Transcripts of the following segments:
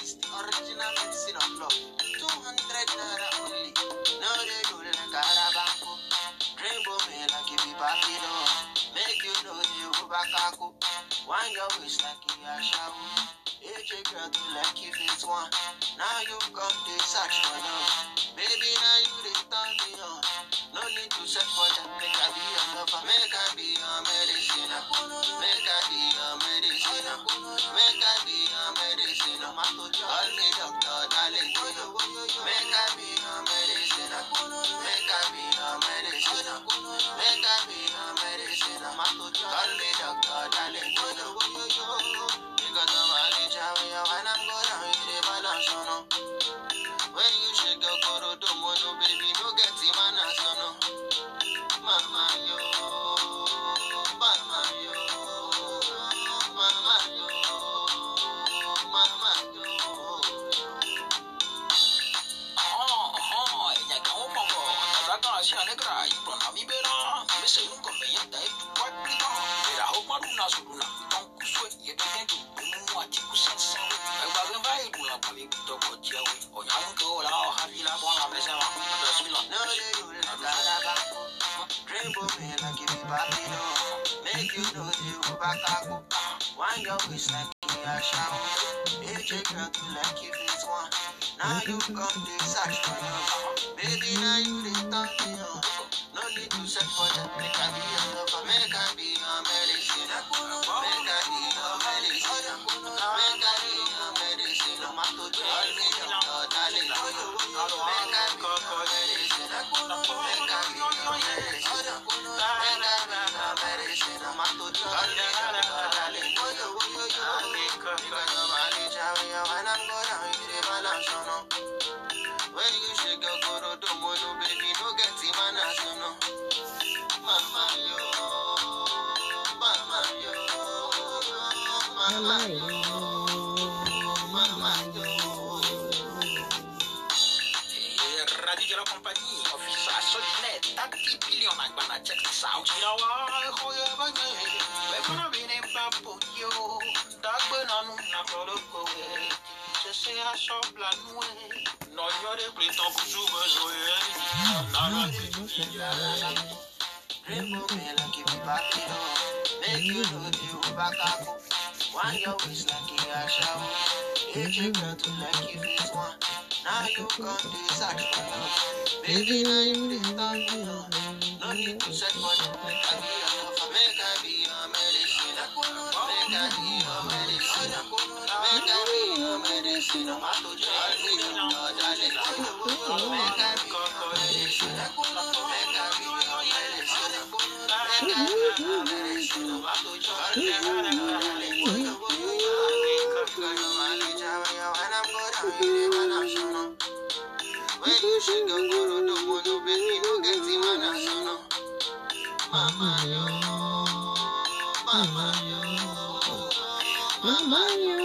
It's the original medicine of love. 200 naira only. No, they do the carabanco. Rainbow me like if you back it up. Make you know you go back ako. Wind your waist like a shower. AJ girl do like if it's one. Now you come to search for love. Baby, now you they turn me on. No need to search for that. Make I be your lover. Make I be your medicine. Make I be your medicine. Make I be your medicine. Call me doctor, darling. Make I be your medicine. Make I be your medicine. Make I be your medicine. Call me doctor, darling. Because I'm a ninja, when I'm going down, you the balance, you know. When you shake your coro, don't want no baby, no get him and a son. Mama, yo, mama, yo, mama, yo, mama, yo. Ella acabó mambo, la gracia negra, y con la mi vera, me se nunca me yenta, y tu cuaquito, era ho maruna suruna, ton kuswe, y tu tentu, un muachi kusen sawe, ay bagen vai dula pami to kochiawe, o nyang ko la o havila bon la mesa wa, rasmila. No they do the carabanco, rainbow me like if you back it up, make you know you go back ako. Wind your waist like a shower. AJ girl do like if it's one. Now you come to search for love. Baby, now you they turn me on. No need to search for that. Make I be your lover. Make I be your medicine. Make I be your medicine. Make I be your medicine. Call me doctor, darling. Make I be your medicine. Make I be your medicine. Make I be your medicine. Call me doctor, darling. Because I'm a ninja, when I'm going down, you the balance, you know. When you shake your coro, don't want no baby, no get him and a son. Mama, yo, mama, yo, mama, yo, mama, yo. Radio de la compagnie, office à Solinet, 30 billion à Gbana, check this out. Yawa, hoya bagay, wekona bine papo yo, dagbena nu na protoko we, je sais à shop la noué, non yore pliton kuchu bezoye, nana tiki. Rainbow man, like if you back it up, make you know you back up. Wind your waist like a shower. AJ girl do like if it's one. Now you come to search for love. Baby, now you they turn me on. No need to search for them. Make I be your lover. Make I be your medicine. Make I be your medicine. Make I be your medicine. Call me doctor, darling. Make I be your medicine. Make I be your medicine. Make I be your medicine. Call me doctor, darling. Because I'm a ninja, when I'm going down, you the balance, you know. When you shake your coro, don't want no baby, no get him and a son. Mama, yo, mama, yo, mama, yo,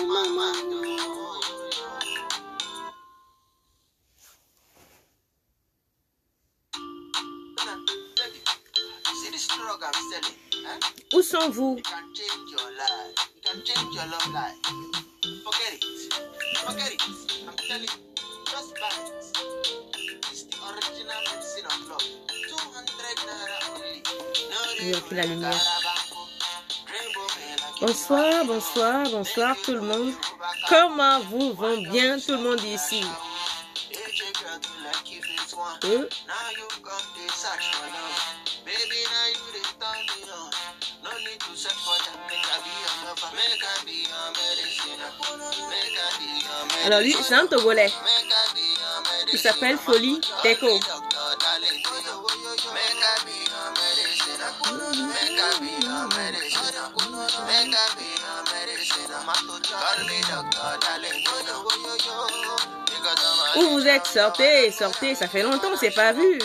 mama, yo. See this drug I'm selling, eh? Où sont-vous? You can change your life. You can change your love life. Forget it. Forget it. I'm telling you. Just buy it. It's the original medicine of love. 200 naira only. No, Je vais appuyer la lumière. carabanco. Rainbow me like Bonsoir, bonsoir, bonsoir tout le monde. Comment vous vont bien tout le monde ici? AJ girl do like if it's one. Eux, Now you come to search for love. Baby, now you they turn me on. No need to search for that. Make I be your lover. Make I be your medicine. Make I be your medicine. alors lui, c'est un Togolais. Make I be your medicine. Il s'appelle Folie Teko. Doctor, darling. Make I be your medicine. Make I be your medicine. Make I be your medicine. Call me doctor, darling. Because I'm a Où vous êtes? Sortez, sortez. Ça fait longtemps, on s'est pas vu.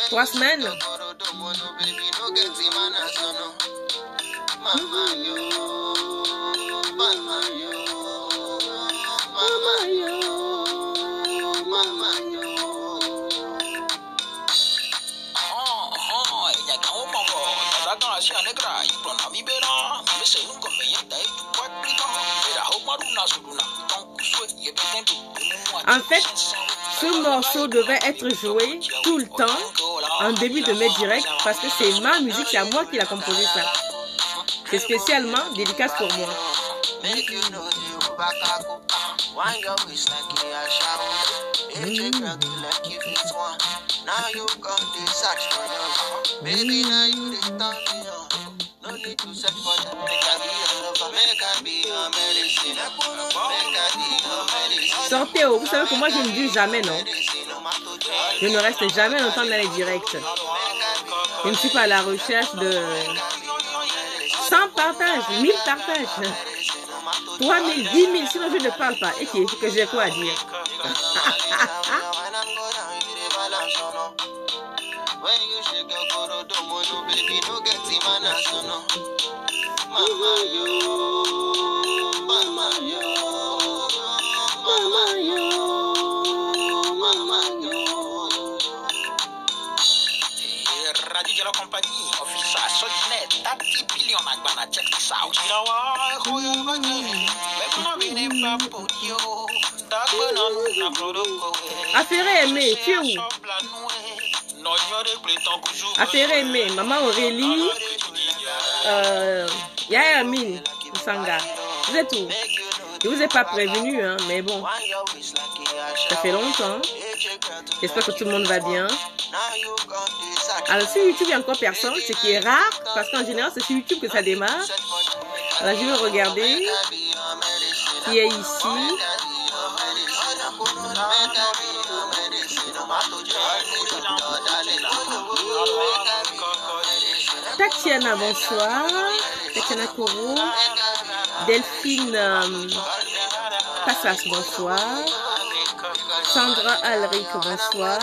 3 semaines. Mama, yo, mama, yo, mama, yo, mama, yo. Ella acabó mambo, la gracia negra, y con la mi vera, me se nunca me yenta, y tu cuaquito, era ho En fait, ce morceau devait être joué tout le temps en début de mes directs parce que c'est ma musique, c'est à moi qui l'a composé ça. C'est spécialement dédicace pour moi. Sortez, vous savez que moi je ne dis jamais non. Je ne reste jamais longtemps dans les directs. Je ne suis pas à la recherche de 100 partages, 1000 partages, 3000, 10 000, sinon je ne parle pas. Et que j'ai quoi à dire. Radio de la compagnie, official, Sodinet, 30 billion Agbana, check this out. Affaire aimée, tu es où? Affaire aimée, maman Aurélie, Yaya Amine, Sanga. Vous êtes où? Je vous ai pas prévenu, hein, mais bon. Ça fait longtemps. J'espère que tout le monde va bien. Alors sur YouTube, il y a encore personne, ce qui est rare, parce qu'en général, c'est sur YouTube que ça démarre. Alors je vais regarder qui est ici. Tatiana, bonsoir. Tatiana Kourou. Delphine Passas, bonsoir. Sandra Alric, bonsoir.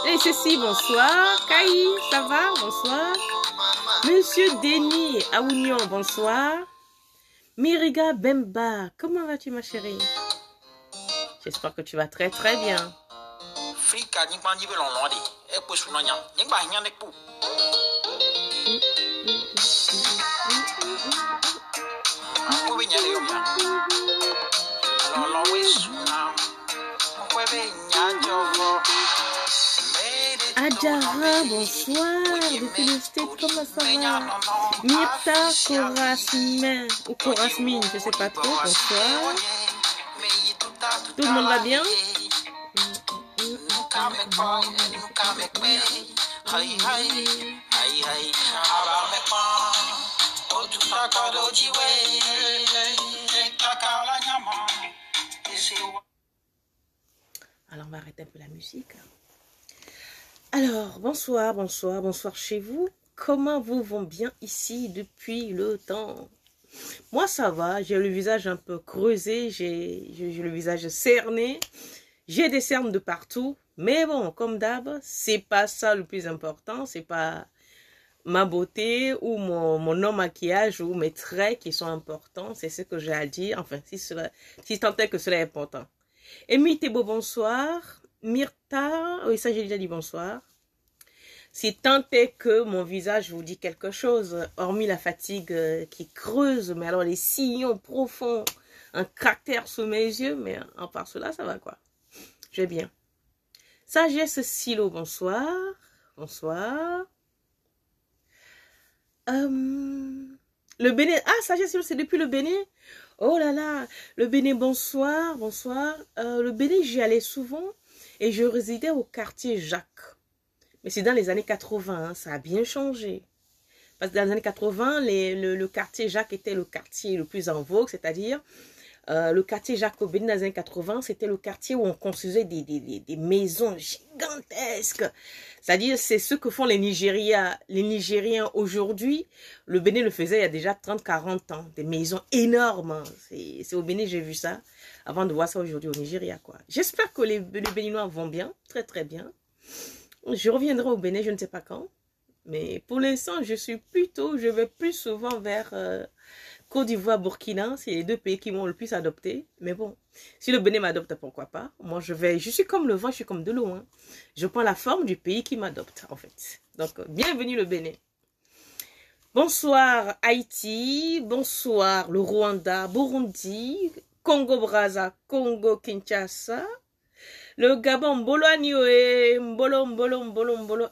Et ceci, bonsoir. Kai, ça va? Bonsoir. Monsieur Denis Aounion, bonsoir. Miriga Bemba, comment vas-tu ma chérie? J'espère que tu vas très très bien. Adjara, bonsoir. Depuis le state, comment ça va? Myrta Korasmin, ou Korasmine, je sais pas trop, bonsoir. Tout le monde va bien? Alors on va arrêter un peu la musique. Alors bonsoir, bonsoir, bonsoir chez vous. Comment vous vont bien ici depuis le temps? Moi ça va, j'ai le visage un peu creusé, j'ai le visage cerné, j'ai des cernes de partout. Mais bon, comme d'hab, c'est pas ça le plus important, c'est pas ma beauté ou mon non-maquillage ou mes traits qui sont importants, c'est ce que j'ai à dire, enfin, si tant est que cela est important. Amy Thébault, bonsoir. Myrta, oui, ça j'ai déjà dit bonsoir. Si tant est que mon visage vous dit quelque chose, hormis la fatigue qui creuse, mais alors les sillons profonds, un cratère sous mes yeux, mais en part cela, ça va quoi. Je vais bien. Sagesse Silo, bonsoir. Bonsoir. Le Bénin. Ah, Sagesse Silo, c'est depuis le Bénin. Oh là là. Le Bénin, bonsoir. Bonsoir. Le Bénin, j'y allais souvent et je résidais au quartier Jacques. Mais c'est dans les années 80, hein, ça a bien changé. Parce que dans les années 80, le quartier Jacques était le quartier le plus en vogue, c'est-à-dire le quartier Jacques au Bénin dans les années 80, c'était le quartier où on construisait des maisons gigantesques. C'est-à-dire, c'est ce que font les Nigériens aujourd'hui. Le Bénin le faisait il y a déjà 30-40 ans. Des maisons énormes. C'est au Bénin j'ai vu ça, avant de voir ça aujourd'hui au Nigeria, quoi. J'espère que les Béninois vont bien, très très bien. Je reviendrai au Bénin, je ne sais pas quand. Mais pour l'instant, je vais plus souvent vers Côte d'Ivoire, Burkina, c'est les deux pays qui m'ont le plus adopté. Mais bon, si le Bénin m'adopte, pourquoi pas? Moi, je suis comme le vent, je suis comme de l'eau. Hein. Je prends la forme du pays qui m'adopte, en fait. Donc, bienvenue le Bénin. Bonsoir Haïti, bonsoir le Rwanda, Burundi, Congo-Brazza, Congo-Kinshasa, le Gabon, Mbolo Anioé, Mbolo,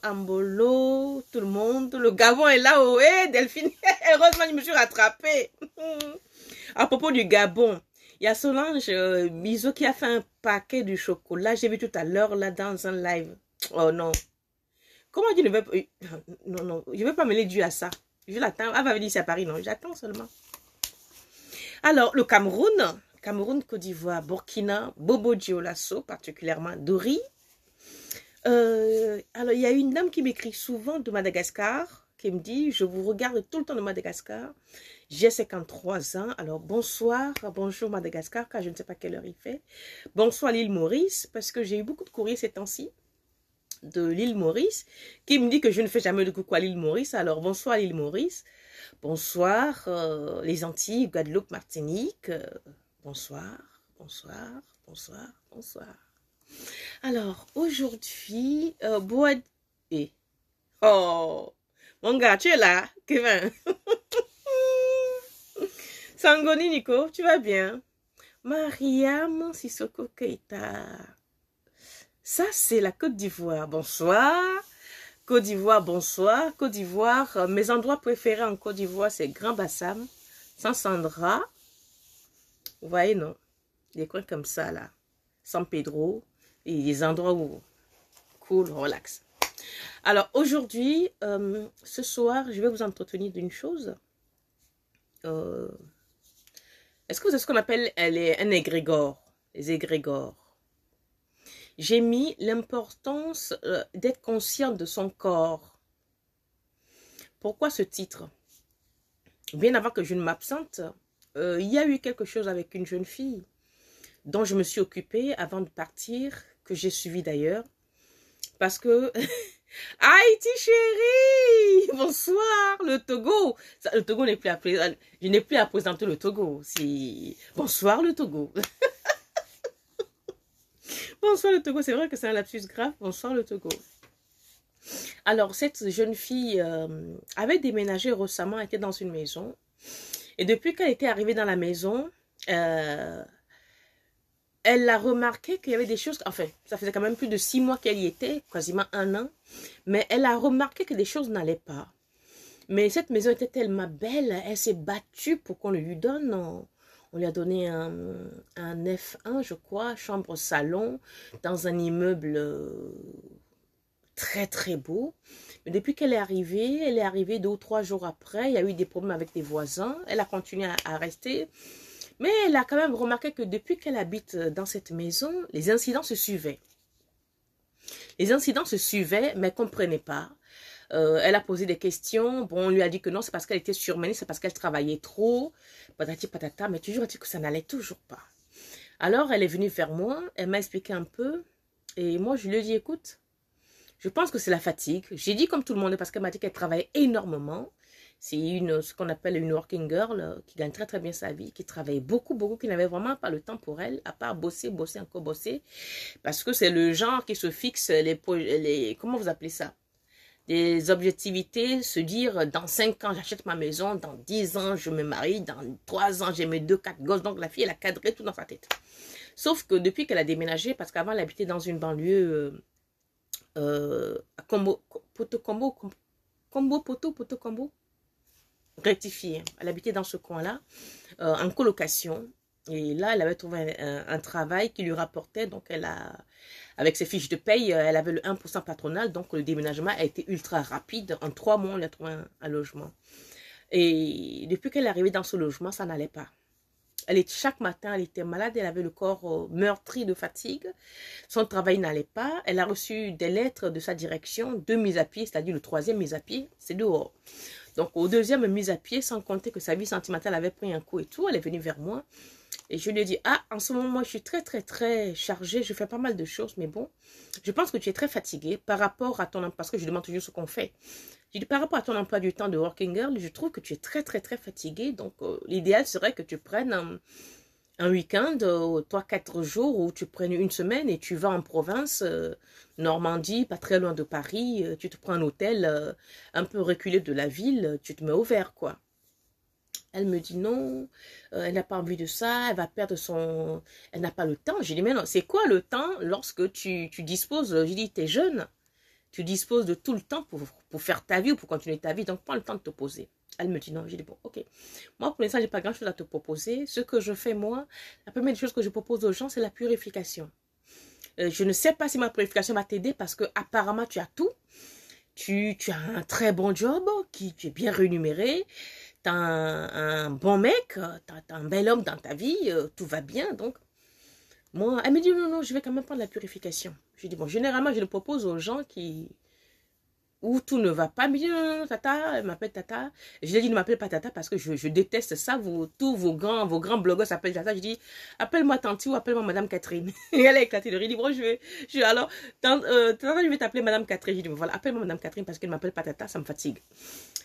Ambolo, tout le monde. Le Gabon est là, ouais, Delphine. Heureusement, je me suis rattrapée. À propos du Gabon, il y a Solange Biso qui a fait un paquet de chocolat. J'ai vu tout à l'heure, là, dans un live. Oh non. Comment je ne vais pas... Non, non, je ne vais pas mêler Dieu à ça. Je l'attends. Elle va venir ici à Paris, non, j'attends seulement. Alors, le Cameroun... Cameroun, Côte d'Ivoire, Burkina, Bobo Dioulasso, particulièrement Dori. Alors, il y a une dame qui m'écrit souvent de Madagascar, qui me dit, je vous regarde tout le temps de Madagascar. J'ai 53 ans. Alors, bonsoir, bonjour Madagascar, car je ne sais pas quelle heure il fait. Bonsoir l'île Maurice, parce que j'ai eu beaucoup de courriers ces temps-ci de l'île Maurice, qui me dit que je ne fais jamais de coucou à l'île Maurice. Alors, bonsoir l'île Maurice. Bonsoir les Antilles, Guadeloupe, Martinique. Bonsoir, bonsoir, bonsoir, bonsoir. Alors, aujourd'hui, Oh, mon gars, tu es là, Kevin. Sangoni Nico, tu vas bien? Mariam Sissoko Keita. Ça, c'est la Côte d'Ivoire. Bonsoir. Côte d'Ivoire, bonsoir. Côte d'Ivoire, mes endroits préférés en Côte d'Ivoire, c'est Grand Bassam, San Sandra. Vous voyez, non? Des coins comme ça, là. San Pedro. Et des endroits où... Cool, relax. Alors, aujourd'hui, ce soir, je vais vous entretenir d'une chose. Est-ce que vous savez ce qu'on appelle un égrégore? Les égrégores. J'ai mis l'importance d'être conscient de son corps. Pourquoi ce titre? Bien avant que je ne m'absente, il y a eu quelque chose avec une jeune fille dont je me suis occupée avant de partir, que j'ai suivi d'ailleurs, parce que... Haïti chérie, bonsoir, le Togo. Le Togo n'est plus à présenter, je n'ai plus à présenter le Togo. Bonsoir le Togo. Bonsoir le Togo, c'est vrai que c'est un lapsus grave. Bonsoir le Togo. Alors, cette jeune fille avait déménagé récemment, elle était dans une maison. Et depuis qu'elle était arrivée dans la maison, elle a remarqué qu'il y avait des choses... Enfin, ça faisait quand même plus de 6 mois qu'elle y était, quasiment 1 an. Mais elle a remarqué que des choses n'allaient pas. Mais cette maison était tellement belle, elle s'est battue pour qu'on le lui donne. On lui a donné un F1, je crois, chambre-salon, dans un immeuble très très beau. Mais depuis qu'elle est arrivée 2 ou 3 jours après, il y a eu des problèmes avec des voisins. Elle a continué à rester. Mais elle a quand même remarqué que depuis qu'elle habite dans cette maison, les incidents se suivaient. Les incidents se suivaient, mais elle ne comprenait pas. Elle a posé des questions. Bon, on lui a dit que non, c'est parce qu'elle était surmenée, c'est parce qu'elle travaillait trop. Patati patata, mais toujours dit que ça n'allait toujours pas. Alors, elle est venue vers moi, elle m'a expliqué un peu. Et moi, je lui ai dit, écoute, je pense que c'est la fatigue. J'ai dit comme tout le monde, parce qu'elle m'a dit qu'elle travaillait énormément. C'est ce qu'on appelle une working girl qui gagne très très bien sa vie, qui travaille beaucoup, beaucoup, qui n'avait vraiment pas le temps pour elle, à part bosser, bosser, encore bosser. Parce que c'est le genre qui se fixe comment vous appelez ça? Des objectivités, se dire dans 5 ans j'achète ma maison, dans 10 ans je me marie, dans 3 ans j'ai mes 2, 4 gosses. Donc la fille elle a cadré tout dans sa tête. Sauf que depuis qu'elle a déménagé, parce qu'avant elle habitait dans une banlieue à Combo, rectifié. Elle habitait dans ce coin-là, en colocation. Et là, elle avait trouvé un travail qui lui rapportait. Donc, avec ses fiches de paye, elle avait le 1% patronal. Donc, le déménagement a été ultra rapide. En 3 mois, elle a trouvé un logement. Et depuis qu'elle est arrivée dans ce logement, ça n'allait pas. Chaque matin, elle était malade. Elle avait le corps meurtri de fatigue. Son travail n'allait pas. Elle a reçu des lettres de sa direction, 2 mises à pied, c'est-à-dire le 3e mise à pied, c'est dehors. Donc, au 2e mise à pied, sans compter que sa vie sentimentale avait pris un coup et tout, elle est venue vers moi. Et je lui ai dit, ah, en ce moment, moi, je suis très, très, très chargée. Je fais pas mal de choses, mais bon, je pense que tu es très fatiguée par rapport à ton emploi, parce que je demande toujours ce qu'on fait. J'ai dit, par rapport à ton emploi du temps de working girl, je trouve que tu es très, très, très fatiguée. Donc, l'idéal serait que tu prennes un week-end, 3-4 jours, où tu prennes une semaine et tu vas en province, Normandie, pas très loin de Paris. Tu te prends un hôtel un peu reculé de la ville, tu te mets au vert, quoi. Elle me dit non, elle n'a pas envie de ça, elle va perdre son... Elle n'a pas le temps. J'ai dit, mais non, c'est quoi le temps lorsque tu disposes... J'ai dit, tu es jeune, tu disposes de tout le temps pour faire ta vie ou pour continuer ta vie, donc prends le temps de te poser. Elle me dit non, j'ai dit, bon, ok. Moi, pour l'instant, je n'ai pas grand-chose à te proposer. Ce que je fais, moi, la première chose que je propose aux gens, c'est la purification. Je ne sais pas si ma purification va t'aider parce que apparemment tu as tout. Tu as un très bon job, tu es bien rémunéré. Tu as un bon mec, tu as un bel homme dans ta vie, tout va bien. Donc, moi, elle me dit non, non, je vais quand même prendre la purification. Je dis bon, généralement, je le propose aux gens où tout ne va pas. Elle me dit non, non, Tata, elle m'appelle Tata. Je lui ai dit ne m'appelle pas Tata parce que je déteste ça. Tous vos grands blogueurs s'appellent Tata. Je dis appelle-moi Tanti ou appelle-moi Madame Catherine. Et elle a éclaté de rire. Elle dit bon, alors, Tata, je vais t'appeler Madame Catherine. Je dis voilà, appelle-moi Madame Catherine parce qu'elle ne m'appelle pas Tata, ça me fatigue.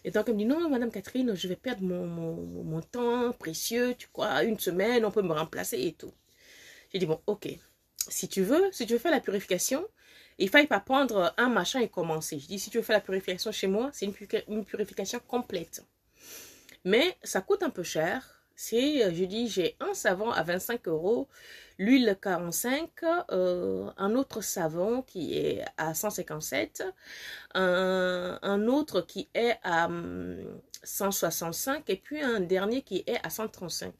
Et donc, elle me dit, non, Madame Catherine, je vais perdre mon temps précieux, tu crois, une semaine, on peut me remplacer et tout. J'ai dit, bon, ok, si tu veux faire la purification, il ne faille pas prendre un machin et commencer. Je dis, si tu veux faire la purification chez moi, c'est une purification complète. Mais ça coûte un peu cher. Je dis, j'ai un savon à 25 €, l'huile 45, un autre savon qui est à 157, un autre qui est à 165 et puis un dernier qui est à 135.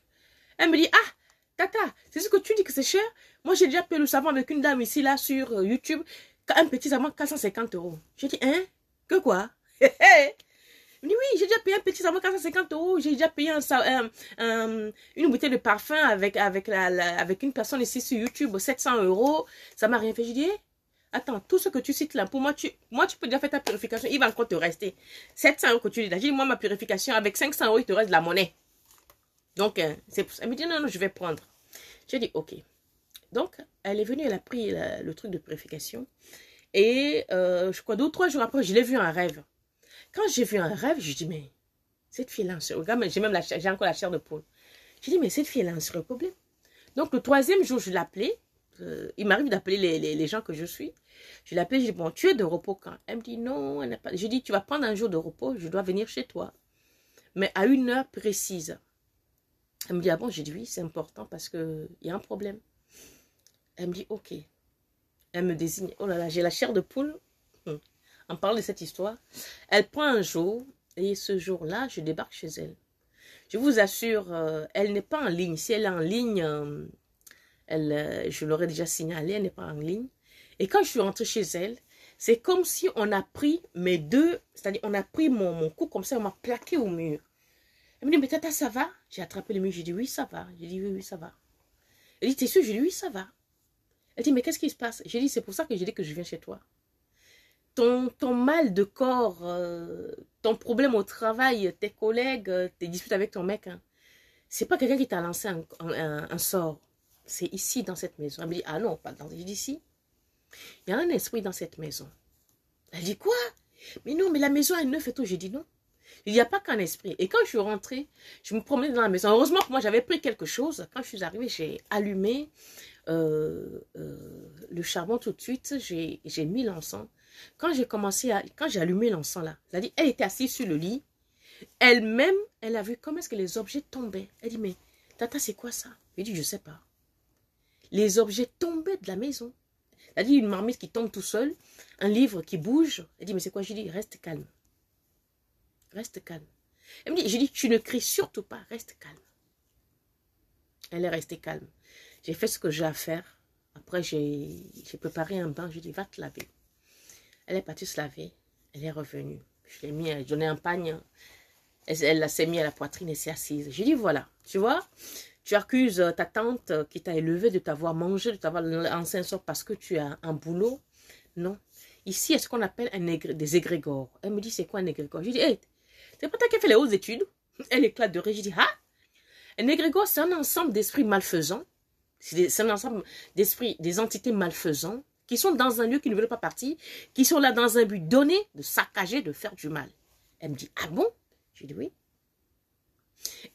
Elle me dit, ah, Tata, c'est ce que tu dis que c'est cher? Moi, j'ai déjà payé le savon avec une dame ici, là, sur YouTube, un petit savon 450 €. J'ai dit, hein? Que quoi? Il me dit, oui, j'ai déjà payé un petit savon 450 €. J'ai déjà payé une bouteille de parfum avec une personne ici sur YouTube, 700 €. Ça m'a rien fait. J'ai dit, attends, tout ce que tu cites là, pour moi, tu peux déjà faire ta purification. Il va encore te rester 700 € que tu dis là. J'ai dit, moi, ma purification, avec 500 €, il te reste de la monnaie. Donc, c'est pour ça. Elle me dit, non, non, je vais prendre. J'ai dit, ok. Donc, elle est venue, elle a pris le truc de purification. Et je crois 2 ou 3 jours après, je l'ai vu en rêve. Quand j'ai vu un rêve, je dis, mais cette fille-là, regarde, j'ai encore la chair de poule. J'ai dit, mais cette fille-là, a un problème. Donc, le 3e jour, je l'appelais. Il m'arrive d'appeler les gens que je suis. Je l'appelais, je dis, bon, tu es de repos quand? Elle me dit, non, elle n'a pas. Je dis, tu vas prendre un jour de repos, je dois venir chez toi. Mais à une heure précise. Elle me dit, ah bon, j'ai dit, oui, c'est important parce qu'il y a un problème. Elle me dit, ok. Elle me désigne, oh là là, j'ai la chair de poule. En parlant de cette histoire, elle prend un jour et ce jour-là, je débarque chez elle. Je vous assure, elle n'est pas en ligne. Si elle est en ligne, je l'aurais déjà signalé, elle n'est pas en ligne. Et quand je suis rentrée chez elle, c'est comme si on a pris mes deux, c'est-à-dire on a pris mon cou comme ça, on m'a plaqué au mur. Elle me dit, mais Tata, ça va? J'ai attrapé le mur, j'ai dit, oui, ça va. J'ai dit, oui, oui, ça va. Elle dit, t'es sûre? J'ai dit, oui, ça va. Elle dit, mais qu'est-ce qui se passe? J'ai dit, c'est pour ça que j'ai dit que je viens chez toi. Ton mal de corps, ton problème au travail, tes collègues, tes disputes avec ton mec, hein, c'est pas quelqu'un qui t'a lancé un sort. C'est ici, dans cette maison. Elle me dit, ah non, pas dans... J'ai dit, si. Il y a un esprit dans cette maison. Elle dit, quoi? Mais non, mais la maison est neuve et tout. J'ai dit, non. Il n'y a pas qu'un esprit. Et quand je suis rentrée, je me promenais dans la maison. Heureusement que moi, j'avais pris quelque chose. Quand je suis arrivée, j'ai allumé le charbon tout de suite. J'ai mis l'encens. Quand j'ai allumé l'encens là, c'est-à-dire, elle était assise sur le lit. Elle-même, elle a vu comment est-ce que les objets tombaient. Elle dit, mais Tata, c'est quoi ça? Je dit, je sais pas. Les objets tombaient de la maison. Elle dit, une marmite qui tombe tout seul, un livre qui bouge. Elle dit, mais c'est quoi? Je dis, reste calme. Reste calme. Elle me dit, je dis, tu ne cries surtout pas, reste calme. Elle est restée calme. J'ai fait ce que j'ai à faire. Après, j'ai préparé un bain. Je dis, va te laver. Elle est partie se laver. Elle est revenue. Je l'ai mis, je donnais un pagne. Elle s'est mise à la poitrine et s'est assise. J'ai dit, voilà, tu vois, tu accuses ta tante qui t'a élevé de t'avoir mangé, de t'avoir lancé un sort parce que tu as un boulot. Non. Ici, est ce qu'on appelle des égrégores. Elle me dit, c'est quoi un égrégore? Je dis, hey, c'est pas toi qui as fait les hautes études? Elle éclate de rire. Je dis, ah? Un égrégore, c'est un ensemble d'esprits malfaisants. C'est un ensemble d'esprits, des entités malfaisants qui sont dans un lieu qui ne veulent pas partir, qui sont là dans un but donné de saccager, de faire du mal. Elle me dit, ah bon? Je dis oui.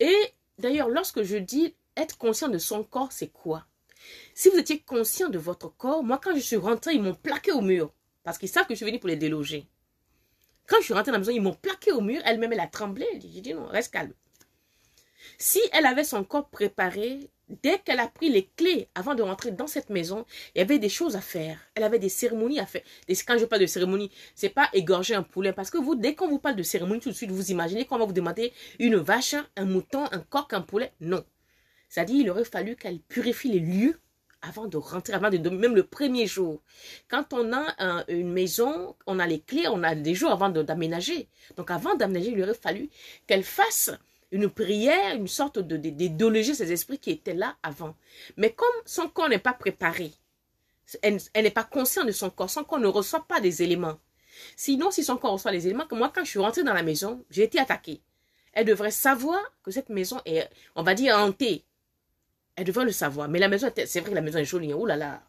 Et d'ailleurs, lorsque je dis être conscient de son corps, c'est quoi? Si vous étiez conscient de votre corps, moi quand je suis rentrée, ils m'ont plaqué au mur. Parce qu'ils savent que je suis venue pour les déloger. Quand je suis rentrée dans la maison, ils m'ont plaqué au mur. Elle-même, elle a tremblé. J'ai dit non, reste calme. Si elle avait son corps préparé, dès qu'elle a pris les clés avant de rentrer dans cette maison, il y avait des choses à faire. Elle avait des cérémonies à faire. Quand je parle de cérémonie, c'est pas égorger un poulet. Parce que vous, dès qu'on vous parle de cérémonie, tout de suite, vous imaginez qu'on va vous demander une vache, un mouton, un coq, un poulet. Non. C'est-à-dire, il aurait fallu qu'elle purifie les lieux avant de rentrer, avant de dormir, même le premier jour. Quand on a une maison, on a les clés, on a des jours avant d'aménager. Donc, avant d'aménager, il aurait fallu qu'elle fasse une prière, une sorte de déloger ces esprits qui étaient là avant. Mais comme son corps n'est pas préparé, elle n'est pas consciente de son corps ne reçoit pas des éléments. Sinon, si son corps reçoit les éléments, comme moi, quand je suis rentrée dans la maison, j'ai été attaquée. Elle devrait savoir que cette maison est, on va dire, hantée. Elle devrait le savoir. Mais la maison, c'est vrai que la maison est jolie. Oh là là,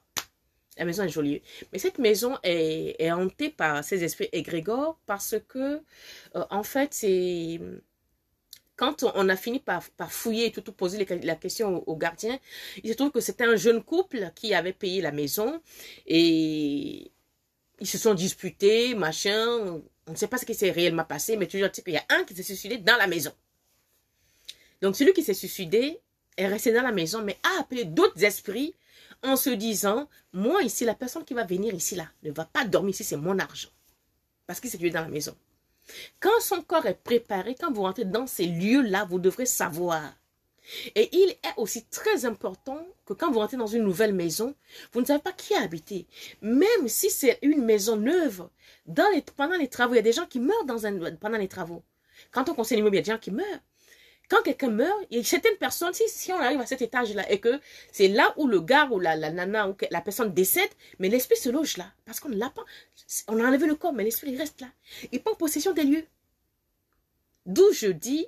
la maison est jolie. Mais cette maison est hantée par ces esprits égrégores parce que, en fait, c'est... Quand on a fini par fouiller et tout poser la question au gardien, il se trouve que c'était un jeune couple qui avait payé la maison et ils se sont disputés, machin. On ne sait pas ce qui s'est réellement passé, mais toujours qu'il y a un qui s'est suicidé dans la maison. Donc celui qui s'est suicidé est resté dans la maison, mais a appelé d'autres esprits en se disant, moi ici, la personne qui va venir ici, là, ne va pas dormir ici, c'est mon argent. Parce qu'il s'est tué dans la maison. Quand son corps est préparé, quand vous rentrez dans ces lieux-là, vous devrez savoir. Et il est aussi très important que quand vous rentrez dans une nouvelle maison, vous ne savez pas qui a habité. Même si c'est une maison neuve, pendant les travaux, il y a des gens qui meurent pendant les travaux. Quand on conseille l'immobilier, il y a des gens qui meurent. Quand quelqu'un meurt, il y a certaines personnes, si on arrive à cet étage-là et que c'est là où le gars ou la nana ou la personne décède, mais l'esprit se loge là. Parce qu'on ne l'a pas. On a enlevé le corps, mais l'esprit reste là. Il prend possession des lieux. D'où je dis,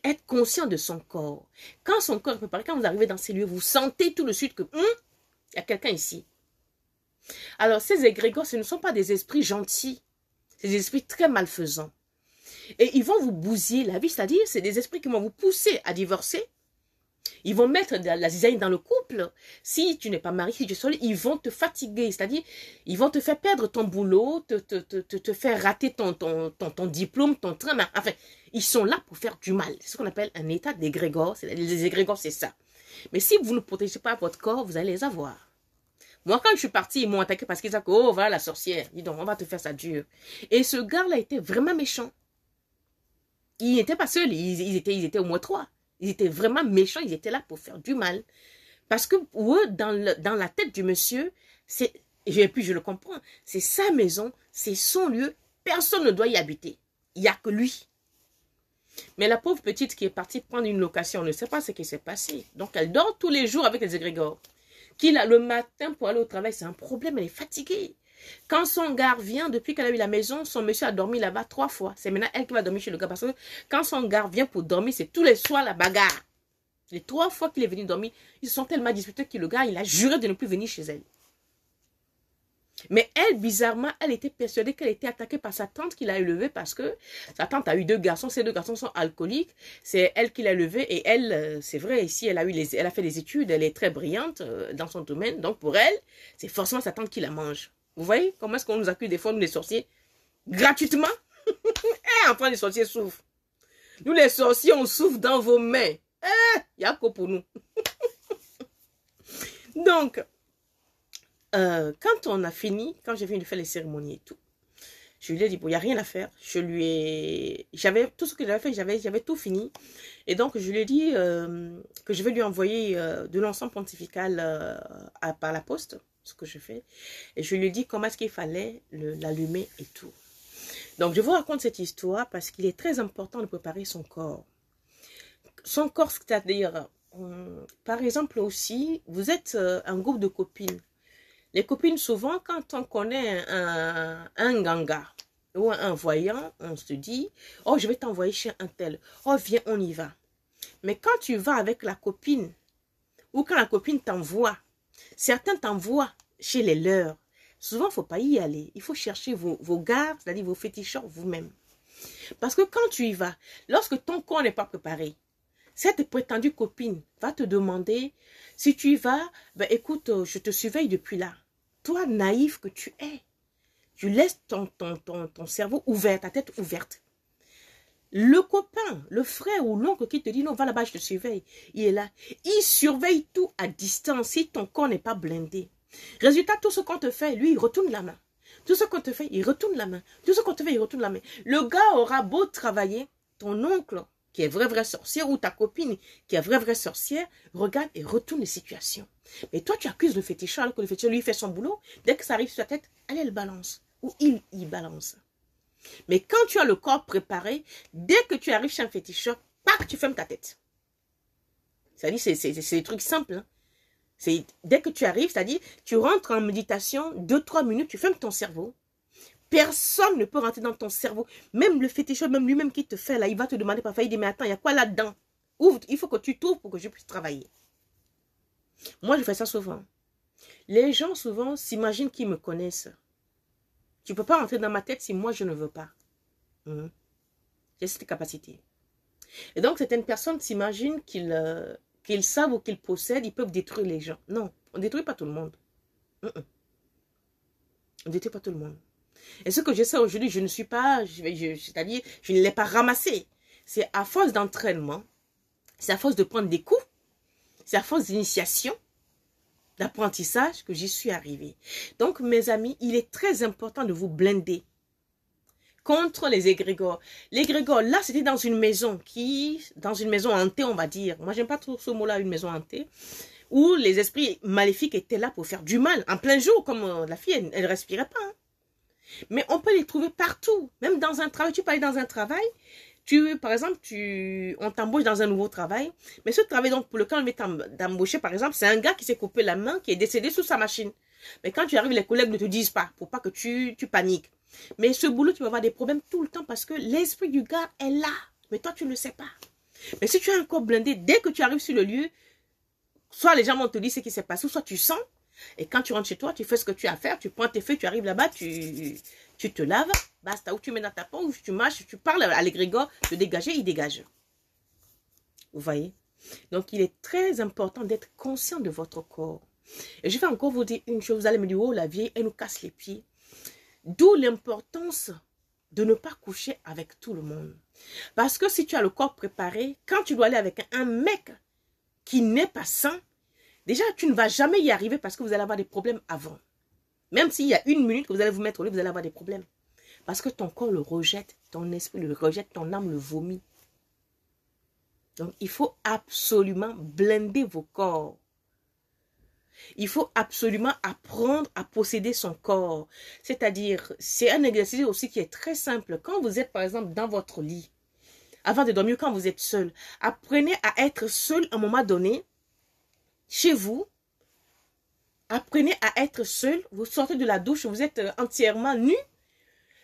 être conscient de son corps. Quand son corps est préparé, quand vous arrivez dans ces lieux, vous sentez tout de suite que il y a quelqu'un ici. Alors, ces égrégores, ce ne sont pas des esprits gentils. C'est des esprits très malfaisants. Et ils vont vous bousiller la vie, c'est-à-dire c'est des esprits qui vont vous pousser à divorcer. Ils vont mettre de la zizaïne dans le couple. Si tu n'es pas marié, si tu es seul, ils vont te fatiguer. C'est-à-dire, ils vont te faire perdre ton boulot, te faire rater ton diplôme, ton train. Enfin, ils sont là pour faire du mal. C'est ce qu'on appelle un état d'égrégore. Les égrégores, c'est ça. Mais si vous ne protégez pas votre corps, vous allez les avoir. Moi, quand je suis partie, ils m'ont attaqué parce qu'ils disaient que, oh, voilà la sorcière. Dis donc, on va te faire ça dur. Et ce gars-là était vraiment méchant. Ils n'étaient pas seuls, ils étaient au moins 3. Ils étaient vraiment méchants, ils étaient là pour faire du mal. Parce que pour eux, dans la tête du monsieur, et puis je le comprends, c'est sa maison, c'est son lieu, personne ne doit y habiter. Il n'y a que lui. Mais la pauvre petite qui est partie prendre une location, on ne sait pas ce qui s'est passé. Donc elle dort tous les jours avec les égrégores. Qui là, le matin pour aller au travail, c'est un problème, elle est fatiguée. Quand son gars vient, depuis qu'elle a eu la maison, son monsieur a dormi là-bas 3 fois. C'est maintenant elle qui va dormir chez le gars. Parce que quand son gars vient pour dormir, c'est tous les soirs la bagarre. Les 3 fois qu'il est venu dormir, ils se sont tellement disputés que le gars, il a juré de ne plus venir chez elle. Mais elle, bizarrement, elle était persuadée qu'elle était attaquée par sa tante qui l'a élevée parce que sa tante a eu 2 garçons. Ces 2 garçons sont alcooliques. C'est elle qui l'a élevée et elle, c'est vrai, ici, elle a fait des études. Elle est très brillante dans son domaine. Donc pour elle, c'est forcément sa tante qui la mange. Vous voyez comment est-ce qu'on nous accuse des fois, nous les sorciers, gratuitement? Enfin, les sorciers souffrent. Nous les sorciers, on souffre dans vos mains. Il n'y a que pour nous. Donc, quand on a fini, quand j'ai fini de faire les cérémonies et tout, je lui ai dit, bon, il n'y a rien à faire. J'avais tout ce que j'avais fait, j'avais tout fini. Et donc, je lui ai dit que je vais lui envoyer de l'encens pontifical par la poste. Ce que je fais, et je lui ai dit comment est-ce qu'il fallait l'allumer et tout. Donc je vous raconte cette histoire parce qu'il est très important de préparer son corps. Son corps, c'est-à-dire, par exemple aussi, vous êtes un groupe de copines. Les copines, souvent, quand on connaît un ganga ou un voyant, on se dit, oh, je vais t'envoyer chez un tel. Oh, viens, on y va. Mais quand tu vas avec la copine, ou quand la copine t'envoie, certains t'envoient chez les leurs. Souvent, il ne faut pas y aller. Il faut chercher vos gares, c'est-à-dire vos féticheurs vous-même. Parce que quand tu y vas, lorsque ton corps n'est pas préparé, cette prétendue copine va te demander, si tu y vas, ben écoute, je te surveille depuis là. Toi, naïf que tu es, tu laisses ton cerveau ouvert, ta tête ouverte. Le copain, le frère ou l'oncle qui te dit non, va là-bas, je te surveille. Il est là. Il surveille tout à distance si ton corps n'est pas blindé. Résultat, tout ce qu'on te fait, lui, il retourne la main. Tout ce qu'on te fait, il retourne la main. Tout ce qu'on te fait, il retourne la main. Le gars aura beau travailler, ton oncle, qui est vrai sorcier, ou ta copine, qui est vraie sorcière, regarde et retourne les situations. Mais toi, tu accuses le féticheur, alors que le féticheur, lui, fait son boulot. Dès que ça arrive sur sa tête, elle balance. Ou il balance. Mais quand tu as le corps préparé, dès que tu arrives chez un féticheur, pac, tu fermes ta tête. C'est-à-dire, c'est des trucs simples. Hein. Dès que tu arrives, c'est-à-dire, tu rentres en méditation, 2-3 minutes, tu fermes ton cerveau. Personne ne peut rentrer dans ton cerveau. Même le féticheur, même lui-même qui te fait là, il va te demander parfois, il dit, mais attends, il y a quoi là-dedans? Ouvre, il faut que tu t'ouvres pour que je puisse travailler. Moi, je fais ça souvent. Les gens, souvent, s'imaginent qu'ils me connaissent. Tu ne peux pas rentrer dans ma tête si moi, je ne veux pas. J'ai cette capacité. Et donc, certaines personnes s'imaginent qu'ils savent ou qu'ils possèdent, ils peuvent détruire les gens. Non, on ne détruit pas tout le monde. On ne détruit pas tout le monde. Et ce que je sais aujourd'hui, je ne suis pas, c'est-à-dire, je ne l'ai pas ramassé. C'est à force d'entraînement, c'est à force de prendre des coups, c'est à force d'initiation, d'apprentissage que j'y suis arrivée. Donc, mes amis, il est très important de vous blinder contre les égrégores. L'égrégore, là, c'était dans une maison hantée, on va dire. Moi, j'aime pas trop ce mot-là, une maison hantée, où les esprits maléfiques étaient là pour faire du mal, en plein jour, comme la fille, elle respirait pas. Hein. Mais on peut les trouver partout, même dans un travail. Tu peux aller dans un travail, par exemple, on t'embauche dans un nouveau travail, mais ce travail, donc, pour lequel on vient t'embaucher, par exemple, c'est un gars qui s'est coupé la main, qui est décédé sous sa machine. Mais quand tu arrives, les collègues ne te disent pas, pour pas que tu paniques. Mais ce boulot, tu vas avoir des problèmes tout le temps parce que l'esprit du gars est là. Mais toi, tu ne le sais pas. Mais si tu as un corps blindé, dès que tu arrives sur le lieu, soit les gens vont te dire ce qui s'est passé, soit tu sens. Et quand tu rentres chez toi, tu fais ce que tu as à faire, tu prends tes feuilles, tu arrives là-bas, tu te laves, basta, ou tu mets dans ta peau, ou tu marches, tu parles à l'égrégore, de dégager, il dégage. Vous voyez? Donc, il est très important d'être conscient de votre corps. Et je vais encore vous dire une chose, vous allez me dire, oh, la vieille, elle nous casse les pieds. D'où l'importance de ne pas coucher avec tout le monde. Parce que si tu as le corps préparé, quand tu dois aller avec un mec qui n'est pas sain, déjà, tu ne vas jamais y arriver parce que vous allez avoir des problèmes avant. Même s'il y a une minute que vous allez vous mettre au lit, vous allez avoir des problèmes. Parce que ton corps le rejette, ton esprit le rejette, ton âme le vomit. Donc, il faut absolument blinder vos corps. Il faut absolument apprendre à posséder son corps. C'est-à-dire, c'est un exercice aussi qui est très simple. Quand vous êtes, par exemple, dans votre lit, avant de dormir, quand vous êtes seul, apprenez à être seul à un moment donné, chez vous. Apprenez à être seul. Vous sortez de la douche, vous êtes entièrement nu.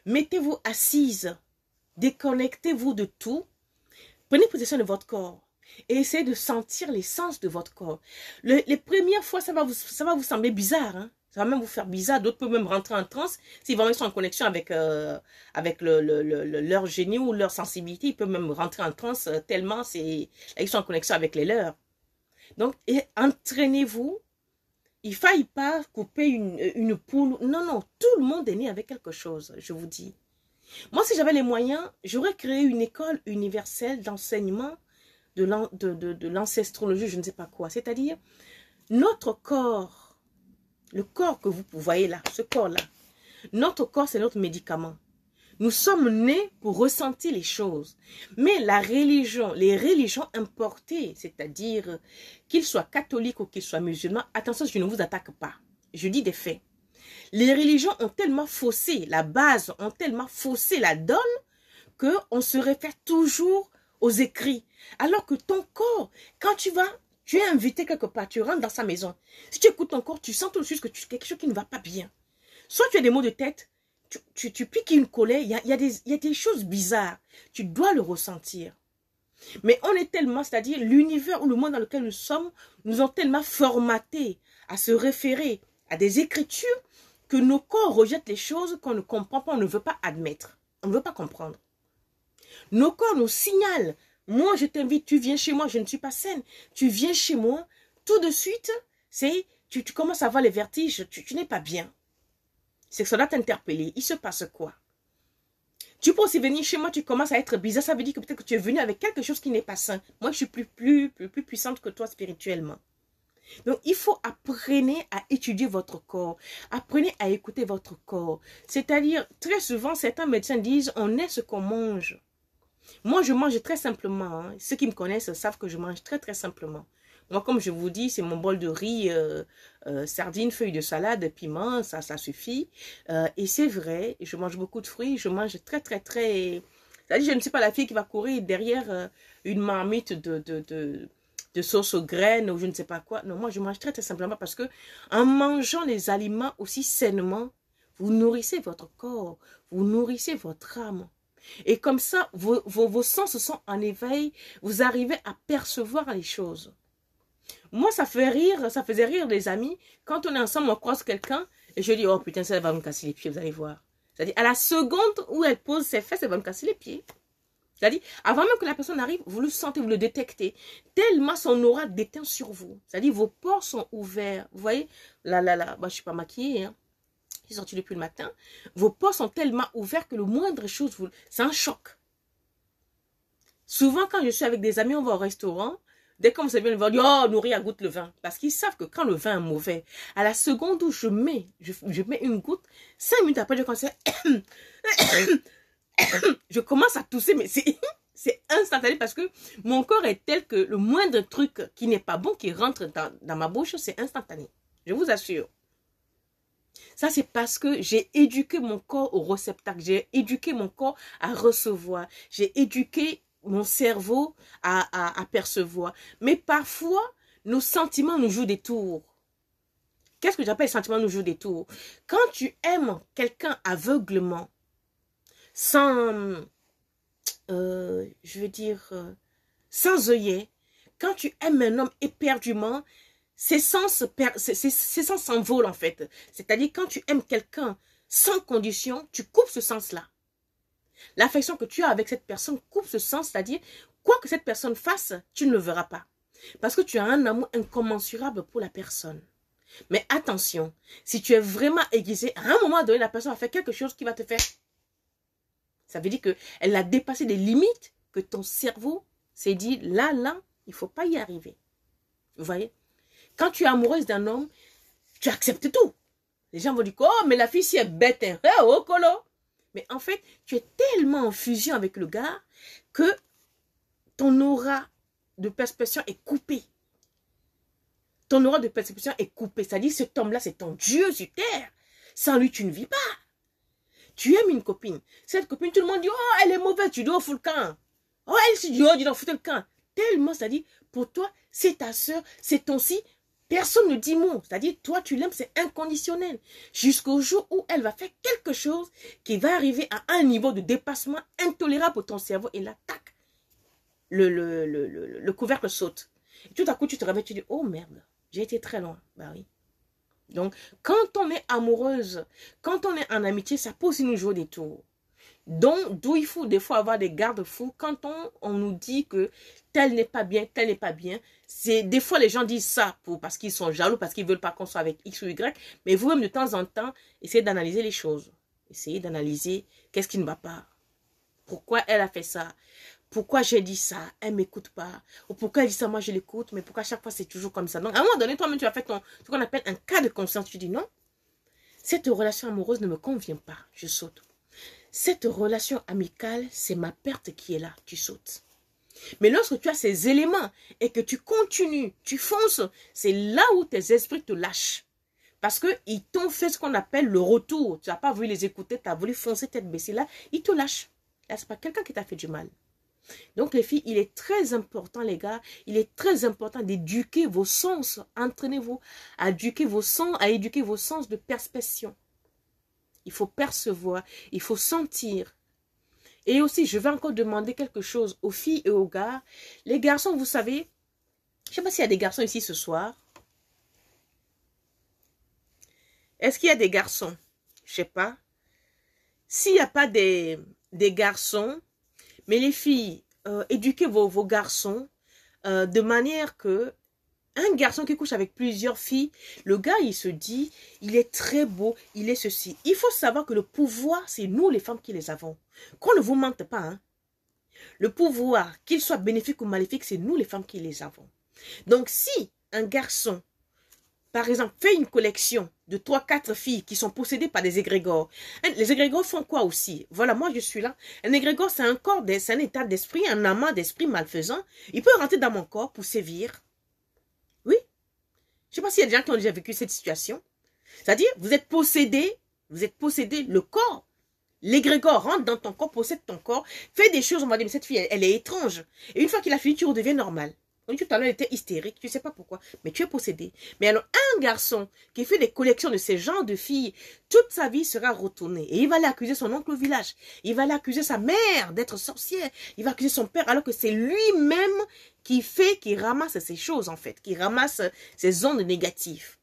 Mettez-vous assise. Déconnectez-vous de tout. Prenez possession de votre corps. Et essayez de sentir l'essence de votre corps. Les premières fois, ça va vous sembler bizarre. Hein? Ça va même vous faire bizarre. D'autres peuvent même rentrer en transe. Si vraiment ils sont en connexion avec leur génie ou leur sensibilité, ils peuvent même rentrer en transe tellement ils sont en connexion avec les leurs. Donc, entraînez-vous. Il ne faille pas couper une poule. Non, tout le monde est né avec quelque chose, je vous dis. Moi, si j'avais les moyens, j'aurais créé une école universelle d'enseignement de l'ancestrologie, je ne sais pas quoi. C'est-à-dire, notre corps, le corps que vous voyez là, ce corps-là, notre corps, c'est notre médicament. Nous sommes nés pour ressentir les choses. Mais la religion, les religions importées, c'est-à-dire qu'ils soient catholiques ou qu'ils soient musulmans, attention, je ne vous attaque pas. Je dis des faits. Les religions ont tellement faussé la base, ont tellement faussé la donne, qu'on se réfère toujours aux écrits. Alors que ton corps, quand tu es invité quelque part, tu rentres dans sa maison. Si tu écoutes ton corps, tu sens tout de suite que quelque chose qui ne va pas bien. Soit tu as des maux de tête, tu piques une colère, il y a des choses bizarres. Tu dois le ressentir. Mais on est tellement, c'est-à-dire l'univers ou le monde dans lequel nous sommes, nous ont tellement formatés à se référer à des écritures que nos corps rejettent les choses qu'on ne comprend pas, on ne veut pas admettre. On ne veut pas comprendre. Nos corps nous signalent. Moi, je t'invite, tu viens chez moi, je ne suis pas saine. Tu viens chez moi, tout de suite, tu commences à avoir les vertiges, tu n'es pas bien. C'est que ça doit t'interpeller. Il se passe quoi? Tu peux aussi venir chez moi, tu commences à être bizarre. Ça veut dire que peut-être que tu es venu avec quelque chose qui n'est pas sain. Moi, je suis plus puissante que toi spirituellement. Donc, il faut apprendre à étudier votre corps. Apprenez à écouter votre corps. C'est-à-dire, très souvent, certains médecins disent, on est ce qu'on mange. Moi, je mange très simplement. Hein. Ceux qui me connaissent savent que je mange très simplement. Moi, comme je vous dis, c'est mon bol de riz, sardines, feuilles de salade, piment, ça suffit. Et c'est vrai, je mange beaucoup de fruits, je mange très... C'est-à-dire, je ne suis pas la fille qui va courir derrière une marmite de sauce aux graines ou je ne sais pas quoi. Non, moi, je mange très simplement parce que en mangeant les aliments aussi sainement, vous nourrissez votre corps, vous nourrissez votre âme. Et comme ça, vos sens sont en éveil, vous arrivez à percevoir les choses. Moi, ça faisait rire les amis. Quand on est ensemble, on croise quelqu'un et je dis, oh putain, ça va me casser les pieds, vous allez voir. C'est-à-dire, à la seconde où elle pose ses fesses, elle va me casser les pieds. C'est-à-dire, avant même que la personne arrive, vous le sentez, vous le détectez. Tellement son aura déteint sur vous. C'est-à-dire, vos pores sont ouverts. Vous voyez, là, moi, je ne suis pas maquillée, hein. Je suis sortie depuis le matin. Vos pores sont tellement ouverts que le moindre chose, c'est un choc. Souvent, quand je suis avec des amis, on va au restaurant. Dès qu'on se vient, ils vont dire, oh, Nouria goûte le vin. Parce qu'ils savent que quand le vin est mauvais, à la seconde où je mets une goutte, 5 minutes après, je commence à... je commence à tousser, mais c'est instantané parce que mon corps est tel que le moindre truc qui n'est pas bon, qui rentre dans ma bouche, c'est instantané. Je vous assure. Ça, c'est parce que j'ai éduqué mon corps au réceptacle. J'ai éduqué mon corps à recevoir. J'ai éduqué mon cerveau à percevoir. Mais parfois, nos sentiments nous jouent des tours. Qu'est-ce que j'appelle sentiments nous jouent des tours? Quand tu aimes quelqu'un aveuglement, sans, sans œillet, quand tu aimes un homme éperdument, ses sens s'envolent en fait. C'est-à-dire quand tu aimes quelqu'un sans condition, tu coupes ce sens-là. L'affection que tu as avec cette personne coupe ce sens, c'est-à-dire quoi que cette personne fasse, tu ne le verras pas. Parce que tu as un amour incommensurable pour la personne. Mais attention, si tu es vraiment aiguisé, à un moment donné, la personne va faire quelque chose qui va te faire... Ça veut dire qu'elle a dépassé des limites que ton cerveau s'est dit, là, il ne faut pas y arriver. Vous voyez? Quand tu es amoureuse d'un homme, tu acceptes tout. Les gens vont dire, oh, mais la fille, si elle est bête, hein, oh, colo. Mais en fait, tu es tellement en fusion avec le gars que ton aura de perception est coupée. Ton aura de perception est coupée. C'est-à-dire, cet homme-là, c'est ton Dieu sur terre. Sans lui, tu ne vis pas. Tu aimes une copine. Cette copine, tout le monde dit, oh, elle est mauvaise, tu dois foutre le camp. Oh, elle, si tu dois foutre le camp. Tellement, c'est-à-dire, pour toi, c'est ta soeur, c'est ton si. Personne ne dit mot. C'est-à-dire, toi, tu l'aimes, c'est inconditionnel. Jusqu'au jour où elle va faire quelque chose qui va arriver à un niveau de dépassement intolérable pour ton cerveau et là, tac, le couvercle saute. Et tout à coup, tu te réveilles, tu dis, oh merde, j'ai été très loin. Bah oui. Donc, quand on est amoureuse, quand on est en amitié, ça peut aussi nous jouer des tours. Donc, d'où il faut des fois avoir des garde-fous quand on nous dit que tel n'est pas bien, tel n'est pas bien. Des fois, les gens disent ça parce qu'ils sont jaloux, parce qu'ils ne veulent pas qu'on soit avec X ou Y. Mais vous-même, de temps en temps, essayez d'analyser les choses. Essayez d'analyser qu'est-ce qui ne va pas. Pourquoi elle a fait ça? Pourquoi j'ai dit ça? Elle ne m'écoute pas. Ou pourquoi elle dit ça? Moi, je l'écoute. Mais pourquoi à chaque fois, c'est toujours comme ça? Donc, à un moment donné, toi-même, tu as fait ce qu'on appelle un cas de conscience. Tu dis non, cette relation amoureuse ne me convient pas. Je saute. Cette relation amicale, c'est ma perte qui est là. Tu sautes. Mais lorsque tu as ces éléments et que tu continues, tu fonces, c'est là où tes esprits te lâchent. Parce qu'ils t'ont fait ce qu'on appelle le retour. Tu n'as pas voulu les écouter, tu as voulu foncer tête baissée. Là, ils te lâchent. Là, ce n'est pas quelqu'un qui t'a fait du mal. Donc les filles, il est très important les gars, il est très important d'éduquer vos sens. Entraînez-vous à éduquer vos sens de perception. Il faut percevoir, il faut sentir. Et aussi, je vais encore demander quelque chose aux filles et aux gars. Les garçons, vous savez, je ne sais pas s'il y a des garçons ici ce soir. Est-ce qu'il y a des garçons? Je ne sais pas. S'il n'y a pas des garçons, mais les filles, éduquez vos garçons de manière que un garçon qui couche avec plusieurs filles, le gars, il se dit, il est très beau, il est ceci. Il faut savoir que le pouvoir, c'est nous les femmes qui les avons. Qu'on ne vous mente pas, hein. Le pouvoir, qu'il soit bénéfique ou maléfique, c'est nous les femmes qui les avons. Donc si un garçon, par exemple, fait une collection de 3-4 filles qui sont possédées par des égrégores. Les égrégores font quoi aussi? Voilà, moi je suis là. Un égrégore, c'est un corps, c'est un état d'esprit, un amas d'esprit malfaisant. Il peut rentrer dans mon corps pour sévir. Oui. Je ne sais pas s'il y a des gens qui ont déjà vécu cette situation. C'est-à-dire, vous êtes possédé, le corps. L'égrégore rentre dans ton corps, possède ton corps, fait des choses, on va dire, mais cette fille, elle est étrange. Et une fois qu'il a fini, tu redeviens normal. Donc, tout à l'heure, elle était hystérique, tu ne sais pas pourquoi, mais tu es possédé. Mais alors, un garçon qui fait des collections de ces genres de filles, toute sa vie sera retournée. Et il va aller accuser son oncle au village. Il va aller accuser sa mère d'être sorcière. Il va accuser son père, alors que c'est lui-même qui ramasse ces choses, en fait, qui ramasse ces ondes négatives.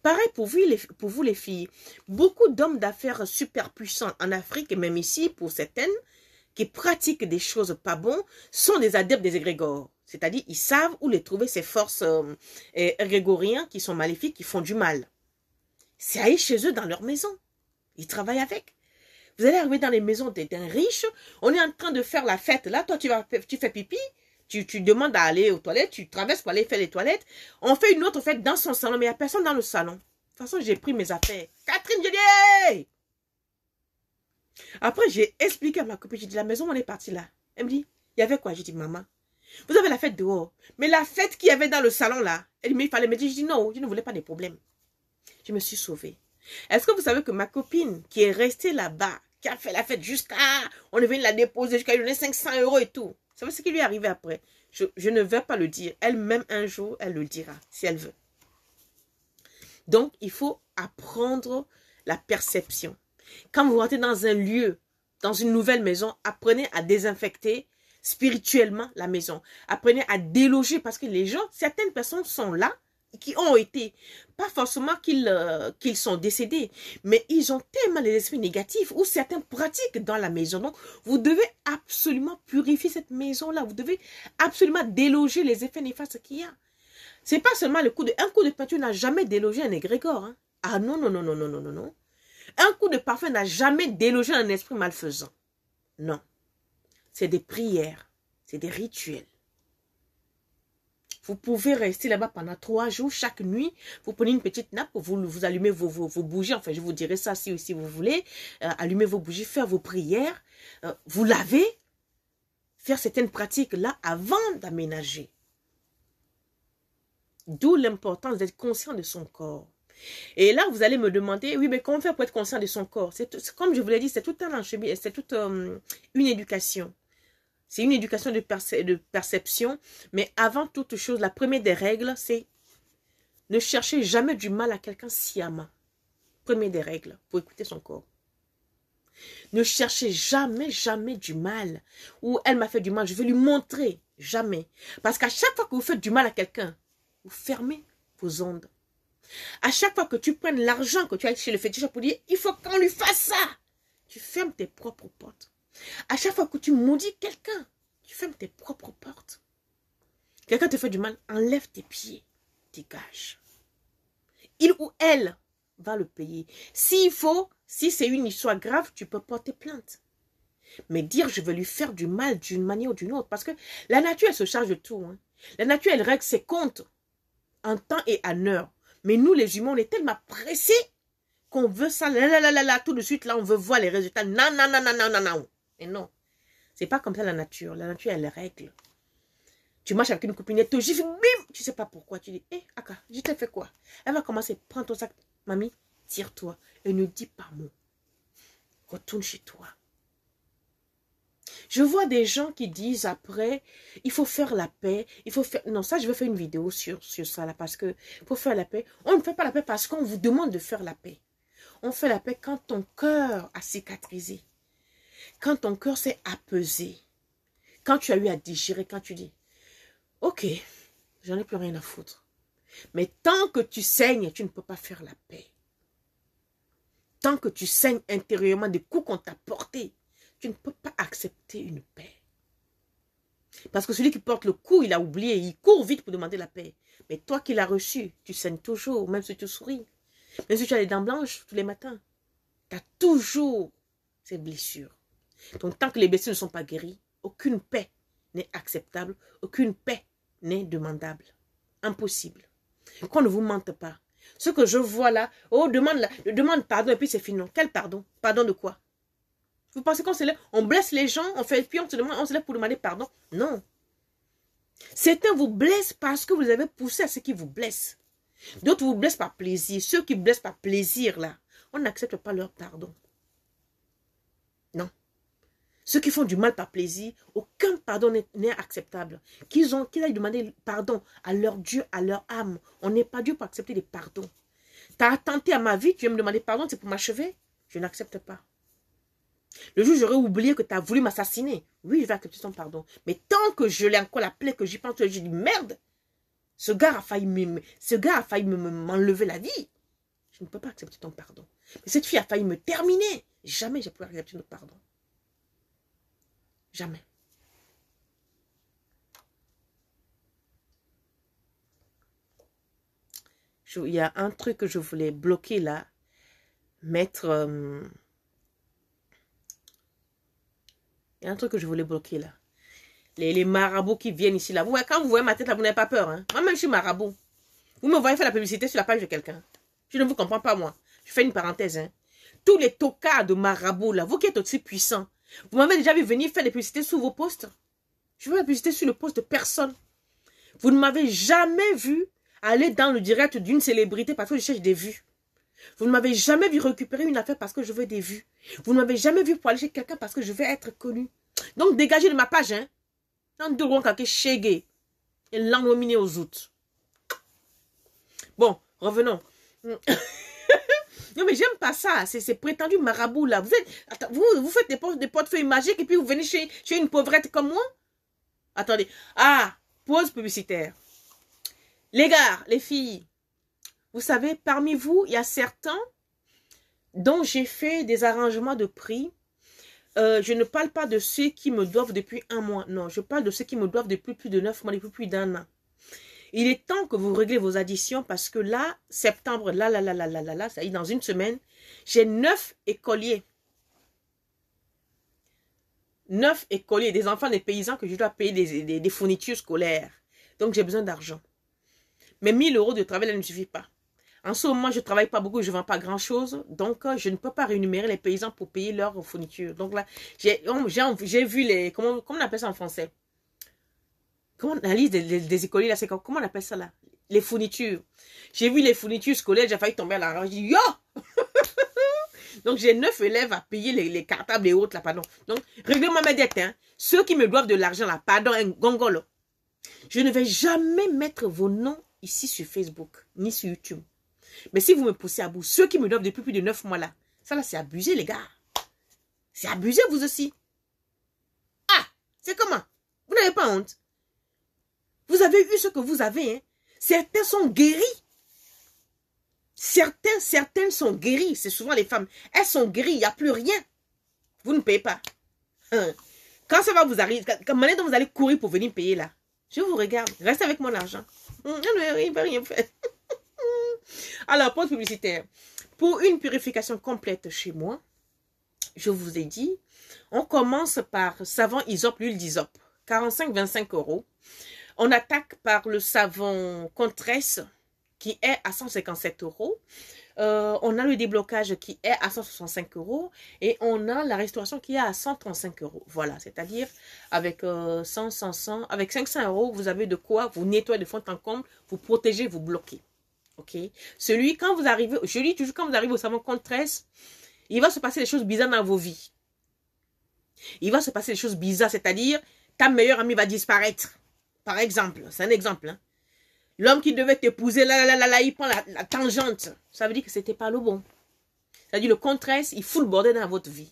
Pareil pour vous, les filles. Beaucoup d'hommes d'affaires super puissants en Afrique, et même ici, pour certaines, qui pratiquent des choses pas bonnes, sont des adeptes des égrégores. C'est-à-dire, ils savent où les trouver, ces forces égrégoriennes qui sont maléfiques, qui font du mal. C'est aller chez eux dans leur maison. Ils travaillent avec. Vous allez arriver dans les maisons d'un riche, on est en train de faire la fête. Là, toi, tu fais pipi, tu demandes à aller aux toilettes, tu traverses pour aller faire les toilettes. On fait une autre fête dans son salon, mais il n'y a personne dans le salon. De toute façon, j'ai pris mes affaires. Catherine, je dis, hey! Après, j'ai expliqué à ma copine, j'ai dit, la maison, on est parti là. Elle me dit, il y avait quoi? J'ai dit, maman, vous avez la fête dehors. Mais la fête qu'il y avait dans le salon là, elle me dit, il fallait me dire, je dis, non, je ne voulais pas des problèmes. Je me suis sauvée. Est-ce que vous savez que ma copine qui est restée là-bas, qui a fait la fête jusqu'à, on est venu la déposer, jusqu'à lui donner 500 € et tout. Vous savez ce qui lui est arrivé après? Je ne vais pas le dire. Elle-même, un jour, elle le dira, si elle veut. Donc, il faut apprendre la perception. Quand vous rentrez dans un lieu, dans une nouvelle maison, apprenez à désinfecter spirituellement la maison. Apprenez à déloger parce que les gens, certaines personnes sont là, qui ont été, pas forcément qu'ils sont décédés, mais ils ont tellement les esprits négatifs ou certains pratiquent dans la maison. Donc, vous devez absolument purifier cette maison-là. Vous devez absolument déloger les effets néfastes qu'il y a. C'est pas seulement un coup de peinture n'a jamais délogé un égrégore. Hein. Ah non, non, non, non, non, non, non, non. Un coup de parfum n'a jamais délogé un esprit malfaisant. Non. C'est des prières. C'est des rituels. Vous pouvez rester là-bas pendant 3 jours, chaque nuit. Vous prenez une petite nappe, vous allumez vos bougies. Enfin, je vous dirai ça si vous voulez. Allumez vos bougies, faire vos prières. Vous lavez. Faire certaines pratiques-là avant d'aménager. D'où l'importance d'être conscient de son corps. Et là, vous allez me demander, oui, mais comment faire pour être conscient de son corps? Comme je vous l'ai dit, c'est tout un encheminement, c'est toute une éducation. C'est une éducation de perception. Mais avant toute chose, la première des règles, c'est ne chercher jamais du mal à quelqu'un sciemment. Première des règles pour écouter son corps. Ne cherchez jamais, jamais du mal. Ou elle m'a fait du mal, je vais lui montrer. Jamais. Parce qu'à chaque fois que vous faites du mal à quelqu'un, vous fermez vos ondes. À chaque fois que tu prennes l'argent que tu as chez le féticheur pour dire, il faut qu'on lui fasse ça, tu fermes tes propres portes. À chaque fois que tu maudis quelqu'un, tu fermes tes propres portes. Quelqu'un te fait du mal, enlève tes pieds, dégage. Il ou elle va le payer. S'il faut, si c'est une histoire grave, tu peux porter plainte. Mais dire je vais lui faire du mal d'une manière ou d'une autre, parce que la nature, elle se charge de tout. Hein. La nature, elle règle ses comptes en temps et en heure. Mais nous, les humains, on est tellement pressés qu'on veut ça, là, tout de suite, là, on veut voir les résultats. Non, non, non, non, non, non, non. Et non, c'est pas comme ça la nature. La nature, elle règle. Tu marches avec une copine, elle te gifle, bim, tu sais pas pourquoi. Tu dis, hé, Aka, je t'ai fait quoi? Elle va commencer, prends ton sac, mamie, tire-toi. Et ne dis pas mot. Retourne chez toi. Je vois des gens qui disent après, il faut faire la paix, il faut faire... Non, ça, je vais faire une vidéo sur ça, là, parce que pour faire la paix, on ne fait pas la paix parce qu'on vous demande de faire la paix. On fait la paix quand ton cœur a cicatrisé. Quand ton cœur s'est apaisé, quand tu as eu à digérer, quand tu dis, ok, j'en ai plus rien à foutre. Mais tant que tu saignes, tu ne peux pas faire la paix. Tant que tu saignes intérieurement des coups qu'on t'a portés, tu ne peux pas accepter une paix. Parce que celui qui porte le coup, il a oublié, il court vite pour demander la paix. Mais toi qui l'as reçu, tu saignes toujours, même si tu souris. Même si tu as les dents blanches tous les matins. Tu as toujours ces blessures. Donc tant que les blessures ne sont pas guéries, aucune paix n'est acceptable, aucune paix n'est demandable. Impossible. Qu'on ne vous mente pas. Ce que je vois là, oh, demande pardon et puis c'est fini. Quel pardon? Pardon de quoi? Vous pensez qu'on se lève, on blesse les gens, on fait, puis on se lève pour demander pardon? Non. Certains vous blessent parce que vous avez poussé à ce qui vous blesse. D'autres vous blessent par plaisir. Ceux qui blessent par plaisir là, on n'accepte pas leur pardon. Non. Ceux qui font du mal par plaisir, aucun pardon n'est acceptable. Qu'ils aillent demander pardon à leur Dieu, à leur âme. On n'est pas Dieu pour accepter des pardons. Tu as attenté à ma vie, tu viens me demander pardon, c'est pour m'achever? Je n'accepte pas. Le jour où j'aurais oublié que tu as voulu m'assassiner, oui, je vais accepter ton pardon. Mais tant que je l'ai encore la plaie, que j'y pense, je dis merde, ce gars a failli m'enlever la vie. Je ne peux pas accepter ton pardon. Mais cette fille a failli me terminer. Jamais je pourrais accepter notre pardon. Jamais. Il y a un truc que je voulais bloquer là. Mettre... il y a un truc que je voulais bloquer là. Les marabouts qui viennent ici là. Quand vous voyez ma tête là, vous n'avez pas peur. Hein? Moi-même, je suis marabout. Vous me voyez faire la publicité sur la page de quelqu'un. Je ne vous comprends pas, moi. Je fais une parenthèse. Hein? Tous les tocards de marabouts là, vous qui êtes aussi puissants, vous m'avez déjà vu venir faire des publicités sur vos posts. Je fais la publicité sur le poste de personne. Vous ne m'avez jamais vu aller dans le direct d'une célébrité parce que je cherche des vues. Vous ne m'avez jamais vu récupérer une affaire parce que je veux des vues. Vous ne m'avez jamais vu pour aller chez quelqu'un parce que je veux être connu. Donc dégagez de ma page, hein. Et l'ennominé aux autres. Bon, revenons. Non mais j'aime pas ça, c'est prétendu marabout là. Vous faites des portefeuilles magiques et puis vous venez chez une pauvrette comme moi. Attendez. Ah, pause publicitaire. Les gars, les filles, vous savez, parmi vous, il y a certains dont j'ai fait des arrangements de prix. Je ne parle pas de ceux qui me doivent depuis un mois. Non, je parle de ceux qui me doivent depuis plus de 9 mois, depuis plus d'1 an. Il est temps que vous réglez vos additions parce que là, septembre, ça y est, dans une semaine, j'ai 9 écoliers. 9 écoliers, des enfants, des paysans que je dois payer des fournitures scolaires. Donc, j'ai besoin d'argent. Mais 1 000 € de travail, là, ne suffit pas. En ce moment, je ne travaille pas beaucoup, je ne vends pas grand-chose. Donc, je ne peux pas rémunérer les paysans pour payer leurs fournitures. Donc là, j'ai vu les... Comment on appelle ça en français? Comment la liste des écoliers, là, c'est comment on appelle ça, là? Les fournitures. J'ai vu les fournitures scolaires, j'ai failli tomber à la rage. J'ai dit, yo! Donc, j'ai 9 élèves à payer les cartables et autres, là, pardon. Donc, réglez-moi mes dettes, hein. Ceux qui me doivent de l'argent, là, pardon, un gongolo. Je ne vais jamais mettre vos noms ici sur Facebook, ni sur YouTube. Mais si vous me poussez à bout, ceux qui me doivent depuis plus de 9 mois, là, ça, là, c'est abusé, les gars. C'est abusé, vous aussi. Ah, c'est comment? Vous n'avez pas honte? Vous avez eu ce que vous avez, hein. Certains sont guéris. Certaines sont guéries. C'est souvent les femmes. Elles sont guéries, il n'y a plus rien. Vous ne payez pas. Quand ça va vous arriver, quand maintenant vous allez courir pour venir payer là, je vous regarde. Restez avec mon argent. Il ne va rien faire. Alors, pause publicitaire. Pour une purification complète chez moi, je vous ai dit, on commence par savon Hysope, l'huile d'Hysope. 45-25 €. On attaque par le savon Contresse qui est à 157 €. On a le déblocage qui est à 165 € et on a la restauration qui est à 135 €. Voilà, c'est-à-dire avec 100, avec 500 €, vous avez de quoi vous nettoyer de fond en comble, vous protéger, vous bloquer. Ok? Celui, quand vous arrivez, je dis toujours, quand vous arrivez au savon Contresse, il va se passer des choses bizarres dans vos vies. Il va se passer des choses bizarres, c'est-à-dire ta meilleure amie va disparaître. Par exemple, c'est un exemple. Hein? L'homme qui devait t'épouser, là, il prend la tangente. Ça veut dire que c'était pas le bon. C'est-à-dire le Contresse, il fout le bordel dans votre vie.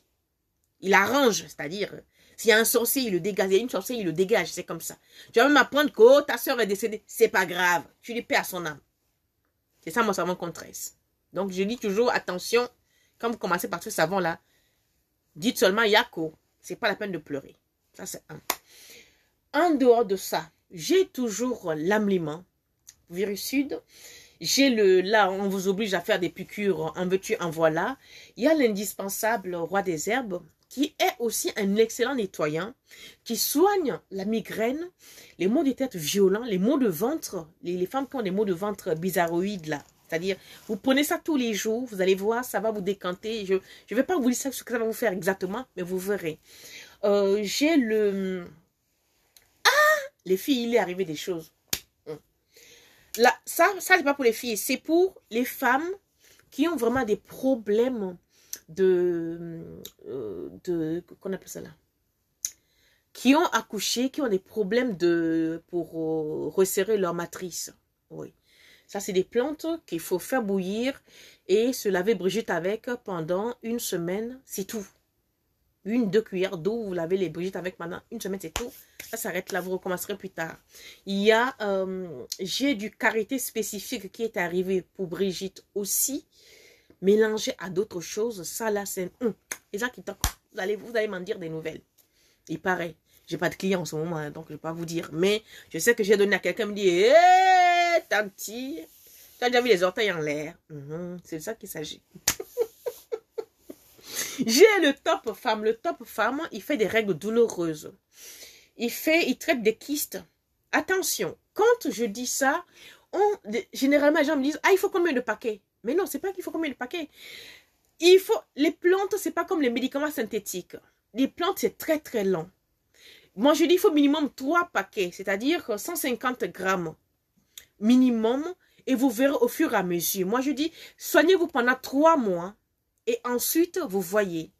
Il arrange, c'est-à-dire, s'il y a un sorcier, il le dégage. Il y a une sorcière, il le dégage. C'est comme ça. Tu vas même apprendre que oh, ta soeur est décédée. C'est pas grave. Tu lui paies à son âme. C'est ça mon savon contre stress. Donc, je dis toujours, attention, quand vous commencez par ce savon-là, dites seulement Yako. C'est pas la peine de pleurer. Ça, c'est un. En dehors de ça, j'ai toujours l'amliment, virus sud. J'ai là, on vous oblige à faire des piqûres, en veux-tu, en voilà. Il y a l'indispensable roi des herbes, qui est aussi un excellent nettoyant, qui soigne la migraine, les maux de tête violents, les maux de ventre, les femmes qui ont des maux de ventre bizarroïdes, là. C'est-à-dire, vous prenez ça tous les jours, vous allez voir, ça va vous décanter. Je ne vais pas vous dire ce que ça va vous faire exactement, mais vous verrez. J'ai le... Les filles, il est arrivé des choses. Là, ça c'est pas pour les filles, c'est pour les femmes qui ont vraiment des problèmes qu'on appelle ça là, qui ont accouché, qui ont des problèmes pour resserrer leur matrice. Oui. Ça, c'est des plantes qu'il faut faire bouillir et se laver Brigitte avec pendant une semaine, c'est tout. 1-2 cuillères d'eau, vous lavez les Brigitte avec pendant une semaine, c'est tout. Ça s'arrête là, vous recommencerez plus tard. Il y a, j'ai du karité spécifique qui est arrivé pour Brigitte aussi, mélangé à d'autres choses. Ça là, c'est et ça qui toque. Vous allez m'en dire des nouvelles. Il paraît. J'ai pas de clients en ce moment, hein, donc je vais pas vous dire. Mais je sais que j'ai donné à quelqu'un, me dit, hé, tanti, tu as déjà vu les orteils en l'air. C'est de ça qu'il s'agit. J'ai le top femme. Le top femme, il fait des règles douloureuses. Il traite des kystes. Attention, quand je dis ça, généralement, les gens me disent, ah, il faut combien de paquets? Mais non, c'est pas qu'il faut combien de paquets. Les plantes, c'est pas comme les médicaments synthétiques. Les plantes, c'est très, très lent. Moi, je dis, il faut minimum 3 paquets, c'est-à-dire 150 grammes minimum, et vous verrez au fur et à mesure. Moi, je dis, soignez-vous pendant 3 mois, et ensuite, vous voyez.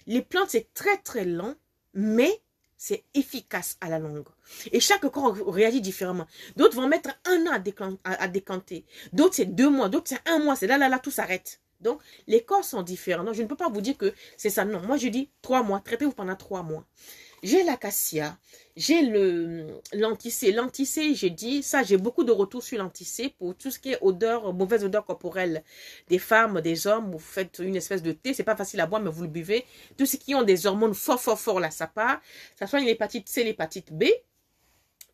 Les plantes, c'est très, très lent, mais c'est efficace à la longue. Et chaque corps réagit différemment. D'autres vont mettre 1 an à décanter. D'autres, c'est 2 mois. D'autres, c'est 1 mois. C'est là, tout s'arrête. Donc, les corps sont différents. Donc, je ne peux pas vous dire que c'est ça. Non, moi, je dis 3 mois. Traitez-vous pendant 3 mois. J'ai l'acacia. J'ai l'anticé. L'anticé, j'ai dit, ça, j'ai beaucoup de retours sur l'anticé pour tout ce qui est odeur, mauvaise odeur corporelle des femmes, des hommes. Vous faites une espèce de thé. C'est pas facile à boire, mais vous le buvez. Tout ce qui ont des hormones fort, là, ça part. Ça soigne l'hépatite C, l'hépatite B.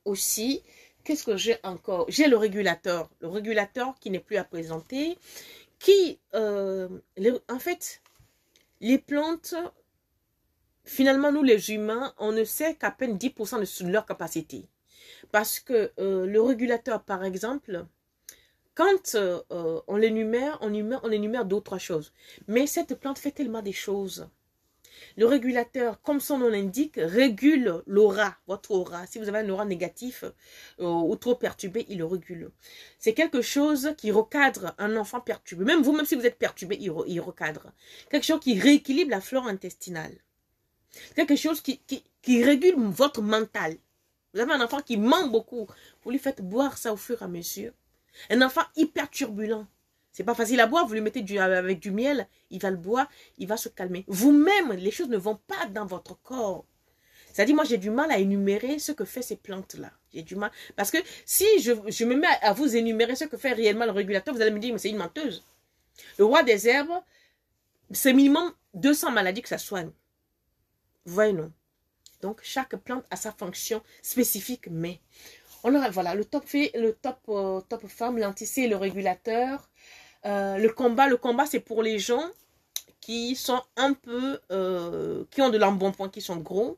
Aussi, qu'est-ce que j'ai encore? J'ai le régulateur. Le régulateur qui n'est plus à présenter. Qui, en fait, les plantes, finalement, nous les humains, on ne sait qu'à peine 10% de leur capacité. Parce que le régulateur, par exemple, quand on l'énumère, on énumère 2 ou 3 choses. Mais cette plante fait tellement des choses. Le régulateur, comme son nom l'indique, régule l'aura, votre aura. Si vous avez un aura négatif ou trop perturbé, il le régule. C'est quelque chose qui recadre un enfant perturbé. Même vous, même si vous êtes perturbé, il recadre. Quelque chose qui rééquilibre la flore intestinale. Quelque chose qui régule votre mental. Vous avez un enfant qui ment beaucoup. Vous lui faites boire ça au fur et à mesure. Un enfant hyper turbulent. C'est pas facile à boire, vous lui mettez avec du miel, il va le boire, il va se calmer. Vous-même, les choses ne vont pas dans votre corps. C'est-à-dire, moi, j'ai du mal à énumérer ce que fait ces plantes-là. J'ai du mal. Parce que si je me mets à vous énumérer ce que fait réellement le régulateur, vous allez me dire, mais c'est une menteuse. Le roi des herbes, c'est minimum 200 maladies que ça soigne. Vous voyez, non? Donc, chaque plante a sa fonction spécifique, mais... voilà, le top femme, l'anticé et le régulateur. Le combat, c'est pour les gens qui sont un peu, qui ont de l'embonpoint, qui sont gros.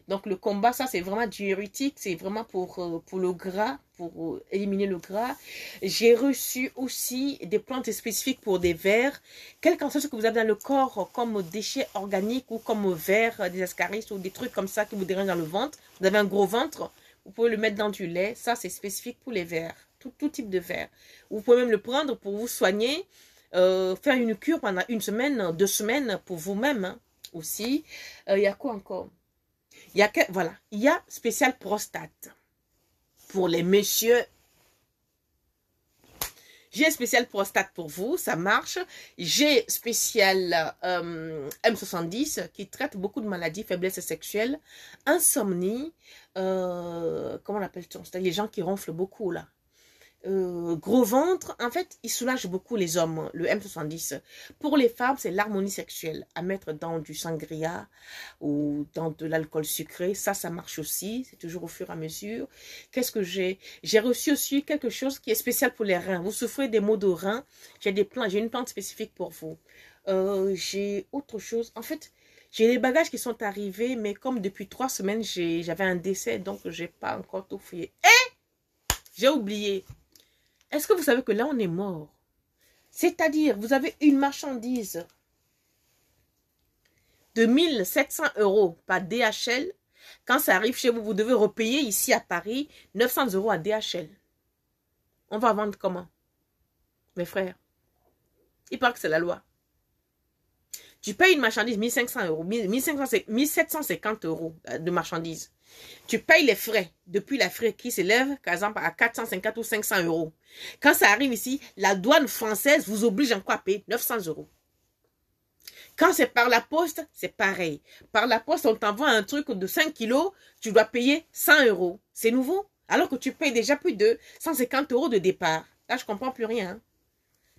Donc, le combat, ça, c'est vraiment diurétique. C'est vraiment pour le gras, pour éliminer le gras. J'ai reçu aussi des plantes spécifiques pour des vers. Quel qu'en soit ce que vous avez dans le corps, comme déchets organiques ou comme vers, des ascaris ou des trucs comme ça qui vous dérangent dans le ventre. Vous avez un gros ventre, vous pouvez le mettre dans du lait. Ça, c'est spécifique pour les vers. Tout type de vers. Vous pouvez même le prendre pour vous soigner. Faire une cure pendant 1 semaine, 2 semaines pour vous-même hein, aussi. Il y a quoi encore? Il y a spécial prostate. Pour les messieurs, J'ai spécial prostate pour vous, ça marche. J'ai spécial M70 qui traite beaucoup de maladies, faiblesse sexuelle, insomnie, comment on appelle ça? C'est les gens qui ronflent beaucoup là. Gros ventre, en fait, il soulage beaucoup les hommes, le M70. Pour les femmes, c'est l'harmonie sexuelle, à mettre dans du sangria ou dans de l'alcool sucré. Ça marche aussi, c'est toujours au fur et à mesure. Qu'est-ce que j'ai? J'ai reçu aussi quelque chose qui est spécial pour les reins. Vous souffrez des maux de reins, j'ai une plante spécifique pour vous. J'ai autre chose, en fait, j'ai les bagages qui sont arrivés, mais comme depuis 3 semaines, j'avais un décès, donc j'ai pas encore tout fouillé. J'ai oublié. Est-ce que vous savez que là, on est mort? C'est-à-dire, vous avez une marchandise de 1700 € par DHL. Quand ça arrive chez vous, vous devez repayer ici à Paris 900 € à DHL. On va vendre comment? Mes frères, il paraît que c'est la loi. Tu payes une marchandise 1500 €, 1750 € de marchandise. Tu payes les frais, depuis la frais qui s'élève, par exemple, à 450 ou 500 €. Quand ça arrive ici, la douane française vous oblige encore à payer 900 €. Quand c'est par la poste, c'est pareil. Par la poste, on t'envoie un truc de 5 kilos, tu dois payer 100 €. C'est nouveau, alors que tu payes déjà plus de 150 € de départ. Là, je comprends plus rien. Hein.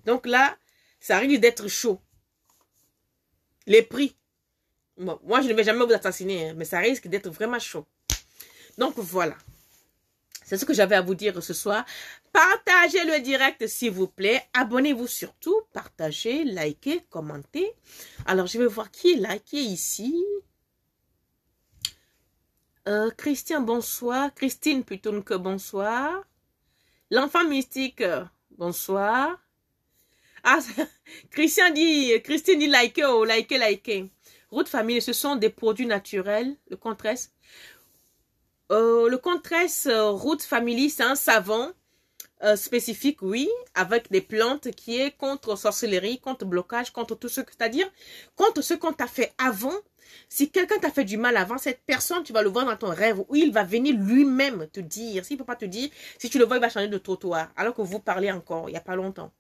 Donc là, ça risque d'être chaud. Les prix. Bon, moi, je ne vais jamais vous assassiner, hein, mais ça risque d'être vraiment chaud. Donc, voilà. C'est ce que j'avais à vous dire ce soir. Partagez le direct, s'il vous plaît. Abonnez-vous surtout. Partagez, likez, commentez. Alors, je vais voir qui est liké ici. Christian, bonsoir. Christine, plutôt que bonsoir. L'enfant mystique, bonsoir. Ah, Christine dit likez, oh, likez. Route famille, ce sont des produits naturels. Le Contre-S. Le Contre-S Root Family, c'est un savon spécifique, oui, avec des plantes qui est contre sorcellerie, contre blocage, contre tout ce que, c'est-à-dire contre ce qu'on t'a fait avant. Si quelqu'un t'a fait du mal avant, cette personne, tu vas le voir dans ton rêve où il va venir lui-même te dire. S'il ne peut pas te dire, si tu le vois, il va changer de trottoir, alors que vous parlez encore, il n'y a pas longtemps.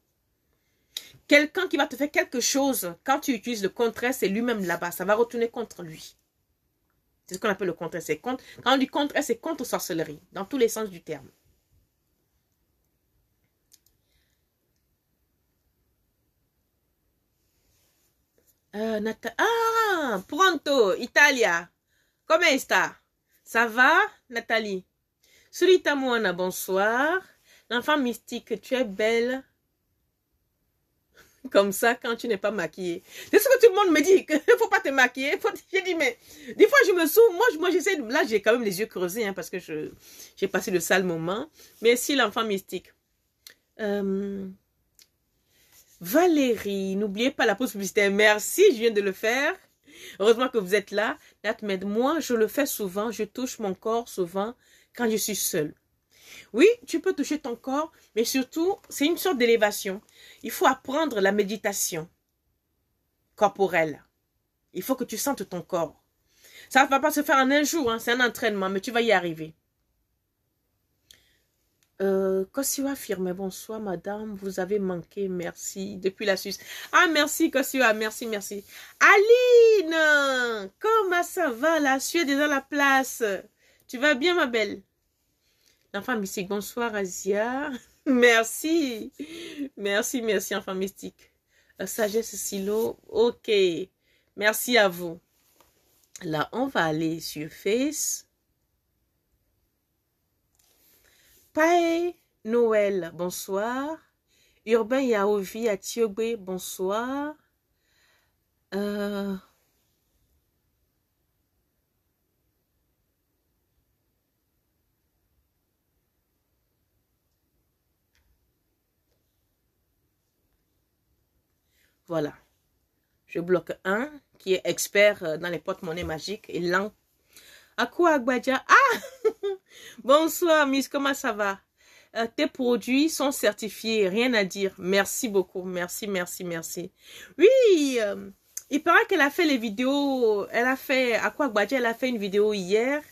Quelqu'un qui va te faire quelque chose, quand tu utilises le Contre-S, c'est lui-même là-bas, ça va retourner contre lui. C'est ce qu'on appelle le Contre-S. Quand on dit Contre-S, c'est contre sorcellerie, dans tous les sens du terme. Ah, pronto, Italia. Comment sta? Ça va, Nathalie? Sulita Moana, bonsoir. L'enfant mystique, tu es belle. Comme ça, quand tu n'es pas maquillée. C'est ce que tout le monde me dit, qu'il ne faut pas te maquiller. J'ai dit, mais des fois, je me souviens, moi j'essaie, là, j'ai quand même les yeux creusés, hein, parce que j'ai passé le sale moment. Mais si l'enfant mystique. Valérie, n'oubliez pas la pause publicitaire. Merci, je viens de le faire. Heureusement que vous êtes là. Natmed, moi, je le fais souvent. Je touche mon corps souvent quand je suis seule. Oui, tu peux toucher ton corps, mais surtout, c'est une sorte d'élévation. Il faut apprendre la méditation corporelle. Il faut que tu sentes ton corps. Ça ne va pas se faire en un jour, hein, c'est un entraînement, mais tu vas y arriver. Kossiwa affirme, bonsoir madame, vous avez manqué, merci, depuis la Suisse. Ah, merci Kossiwa, merci. Aline, comment ça va, la Suède est dans la place. Tu vas bien ma belle? L'enfant mystique, bonsoir Asia. Merci, enfant mystique. Sagesse Silo, ok. Merci à vous. Là, on va aller sur Face. Pae Noël, bonsoir. Urbain Yaovi à Tiogbe, bonsoir. Voilà. Je bloque un qui est expert dans les porte-monnaies magiques et lent. Akou Agbadja. Ah! Bonsoir, Miss. Comment ça va? Tes produits sont certifiés. Rien à dire. Merci beaucoup. Merci. Oui, il paraît qu'elle a fait les vidéos. Elle a fait, Akou Agbadja, elle a fait une vidéo hier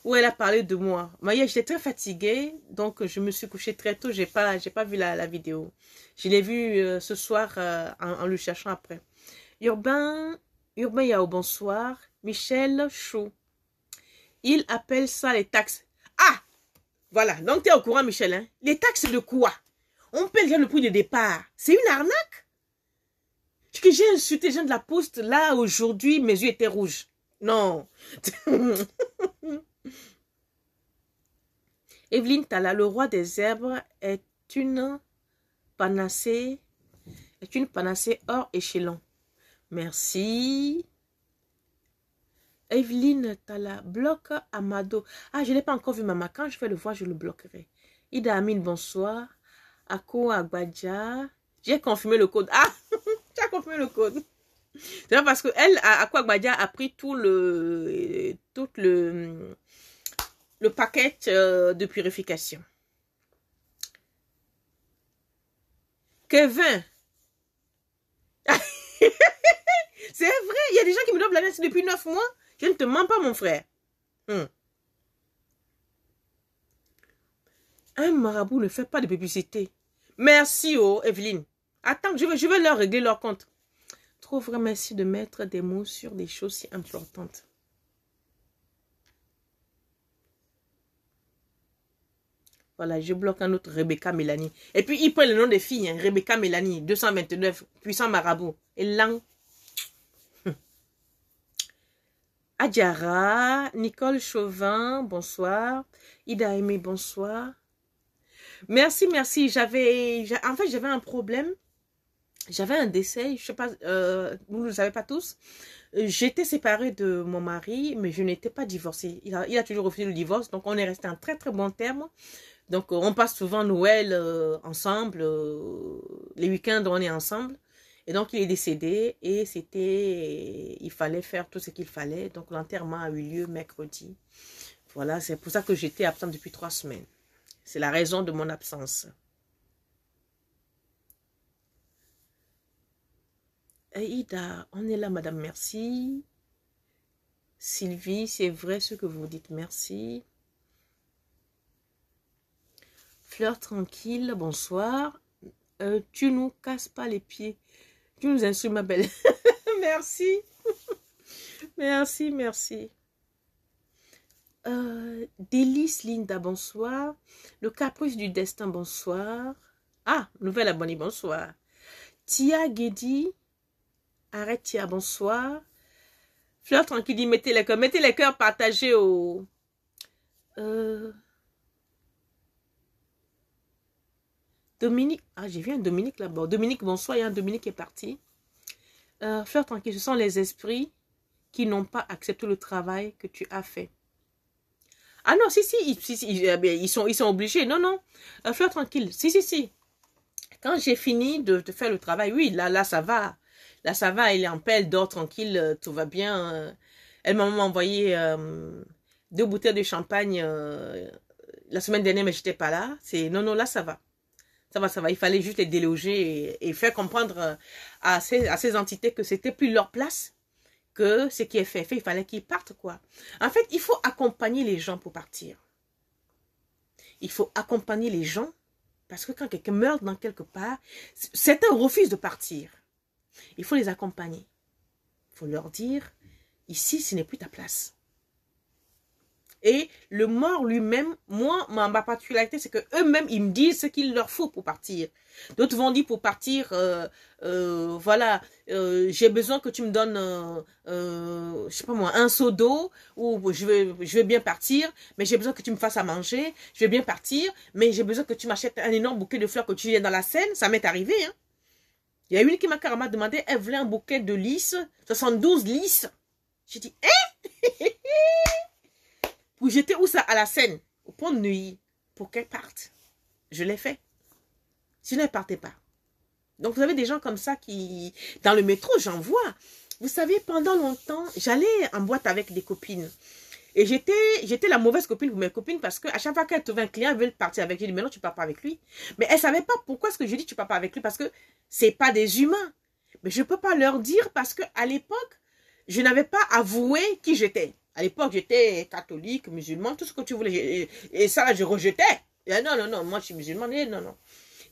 où elle a parlé de moi. Mais hier, j'étais très fatiguée, donc je me suis couchée très tôt. J'ai pas vu la vidéo. Je l'ai vue ce soir en le cherchant après. Urbain Yao, bonsoir. Michel Chou. Il appelle ça les taxes. Ah! Voilà, donc tu es au courant, Michel. Hein? Les taxes de quoi? On paie déjà le prix de départ. C'est une arnaque. Que j'ai insulté les gens de la poste, là, aujourd'hui, mes yeux étaient rouges. Non. Evelyne Tala, le roi des zèbres est une panacée hors échelon. Merci. Evelyne Tala, bloque Amado. Ah, je ne l'ai pas encore vu, maman. Quand je vais le voir, je le bloquerai. Ida Amine, bonsoir. Ako Agbadja. J'ai confirmé le code. Ah, tu as confirmé le code. C'est parce que elle, Ako Agbadja, a pris tout le paquet de purification. Kevin. C'est vrai, il y a des gens qui me donnent la laisse depuis 9 mois. Je ne te mens pas, mon frère. Un marabout ne fait pas de publicité. Merci, oh, Evelyne. Attends, je vais leur régler leur compte. Trop vrai, merci de mettre des mots sur des choses si importantes. Voilà, je bloque un autre Rebecca Mélanie. Et puis, il prend le nom des filles. Hein, Rebecca Mélanie, 229, puissant marabout. Et là... Adjara, Nicole Chauvin, bonsoir. Ida Aimé, bonsoir. Merci, merci. En fait, j'avais un problème. J'avais un décès, je sais pas, vous ne le savez pas tous. J'étais séparée de mon mari, mais je n'étais pas divorcée. Il a toujours refusé le divorce, donc on est resté en très très bon terme. Donc on passe souvent Noël ensemble, les week-ends on est ensemble. Et donc il est décédé et il fallait faire tout ce qu'il fallait. Donc l'enterrement a eu lieu mercredi. Voilà, c'est pour ça que j'étais absente depuis 3 semaines. C'est la raison de mon absence. Aïda, on est là, madame, merci. Sylvie, c'est vrai ce que vous dites, merci. Fleur tranquille, bonsoir. Tu nous casses pas les pieds. Tu nous insultes, ma belle. Merci. Merci, merci. Délice Linda, bonsoir. Le caprice du destin, bonsoir. Ah, nouvelle abonnée, bonsoir. Tia Guedi. Arrête Tia, bonsoir. Fleur tranquille, dit mettez les cœurs partagés au... Dominique, ah j'ai vu un Dominique là-bas. Dominique, bonsoir, il y a un Dominique qui est parti. Fleur tranquille, ce sont les esprits qui n'ont pas accepté le travail que tu as fait. Ah non, si, ils sont obligés. Non, non. Fleur tranquille, si. Quand j'ai fini de faire le travail, oui, là, ça va. Là, ça va, il est en paix, elle dort tranquille, tout va bien. Elle m'a envoyé 2 bouteilles de champagne la semaine dernière, mais je n'étais pas là. Non, là, ça va. Ça va. Il fallait juste les déloger et faire comprendre à ces entités que c'était plus leur place, que ce qui est fait, il fallait qu'ils partent, quoi. En fait, il faut accompagner les gens pour partir. Il faut accompagner les gens parce que quand quelqu'un meurt dans quelque part, certains refusent de partir. Il faut les accompagner. Il faut leur dire, ici, ce n'est plus ta place. Et le mort lui-même, moi, ma particularité, c'est qu'eux-mêmes, ils me disent ce qu'il leur faut pour partir. D'autres vont dire pour partir, voilà, j'ai besoin que tu me donnes, je sais pas moi, un seau d'eau, ou je vais bien partir, mais j'ai besoin que tu me fasses à manger, je vais bien partir, mais j'ai besoin que tu m'achètes un énorme bouquet de fleurs que tu viennes dans la Seine, ça m'est arrivé, hein. Il y a une qui m'a carrément demandé, elle voulait un bouquet de lys, 72 lys. J'ai dit, hein? Pour jeter où ça? À la Seine, au pont de Neuilly, pour qu'elle parte. Je l'ai fait. Sinon, elle ne partait pas. Donc, vous avez des gens comme ça qui... Dans le métro, j'en vois. Vous savez, pendant longtemps, j'allais en boîte avec des copines. Et j'étais la mauvaise copine pour mes copines parce qu'à chaque fois qu'elles trouvaient un client, elles veulent partir avec lui. Mais non, tu ne pars pas avec lui. Mais elles ne savaient pas pourquoi est-ce que je dis tu ne pars pas avec lui. Parce que ce n'est pas des humains. Mais je ne peux pas leur dire parce qu'à l'époque, je n'avais pas avoué qui j'étais. À l'époque, j'étais catholique, musulman, tout ce que tu voulais. Et ça, là, je rejetais. Et non, non, non, moi, je suis musulmane. Et non, non.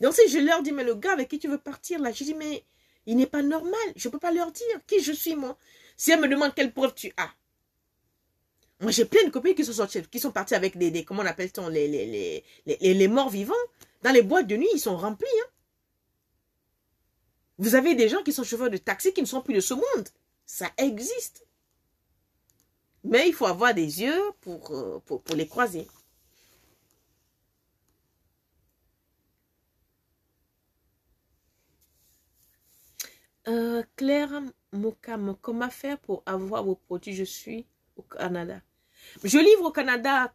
Donc, si je leur dis, mais le gars avec qui tu veux partir, là, je dis, mais il n'est pas normal. Je ne peux pas leur dire qui je suis, moi. Si elle me demande quelle preuve tu as. Moi, j'ai plein de copines qui sont sorties, qui sont parties avec des comment on appelle-t-on, les morts vivants. Dans les boîtes de nuit, ils sont remplis. Hein. Vous avez des gens qui sont chauffeurs de taxi qui ne sont plus de ce monde. Ça existe. Mais il faut avoir des yeux pour les croiser. Claire Mokam, comment faire pour avoir vos produits? Je suis au Canada. Je livre au Canada,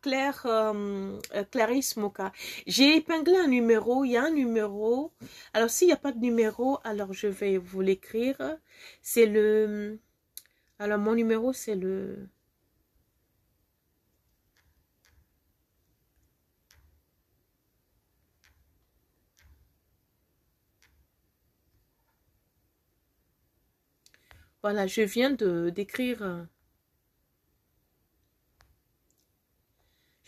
Clarisse Moka. J'ai épinglé un numéro, il y a un numéro. Alors, s'il n'y a pas de numéro, alors je vais vous l'écrire. C'est le... Alors, mon numéro, c'est le... Voilà, je viens d'écrire...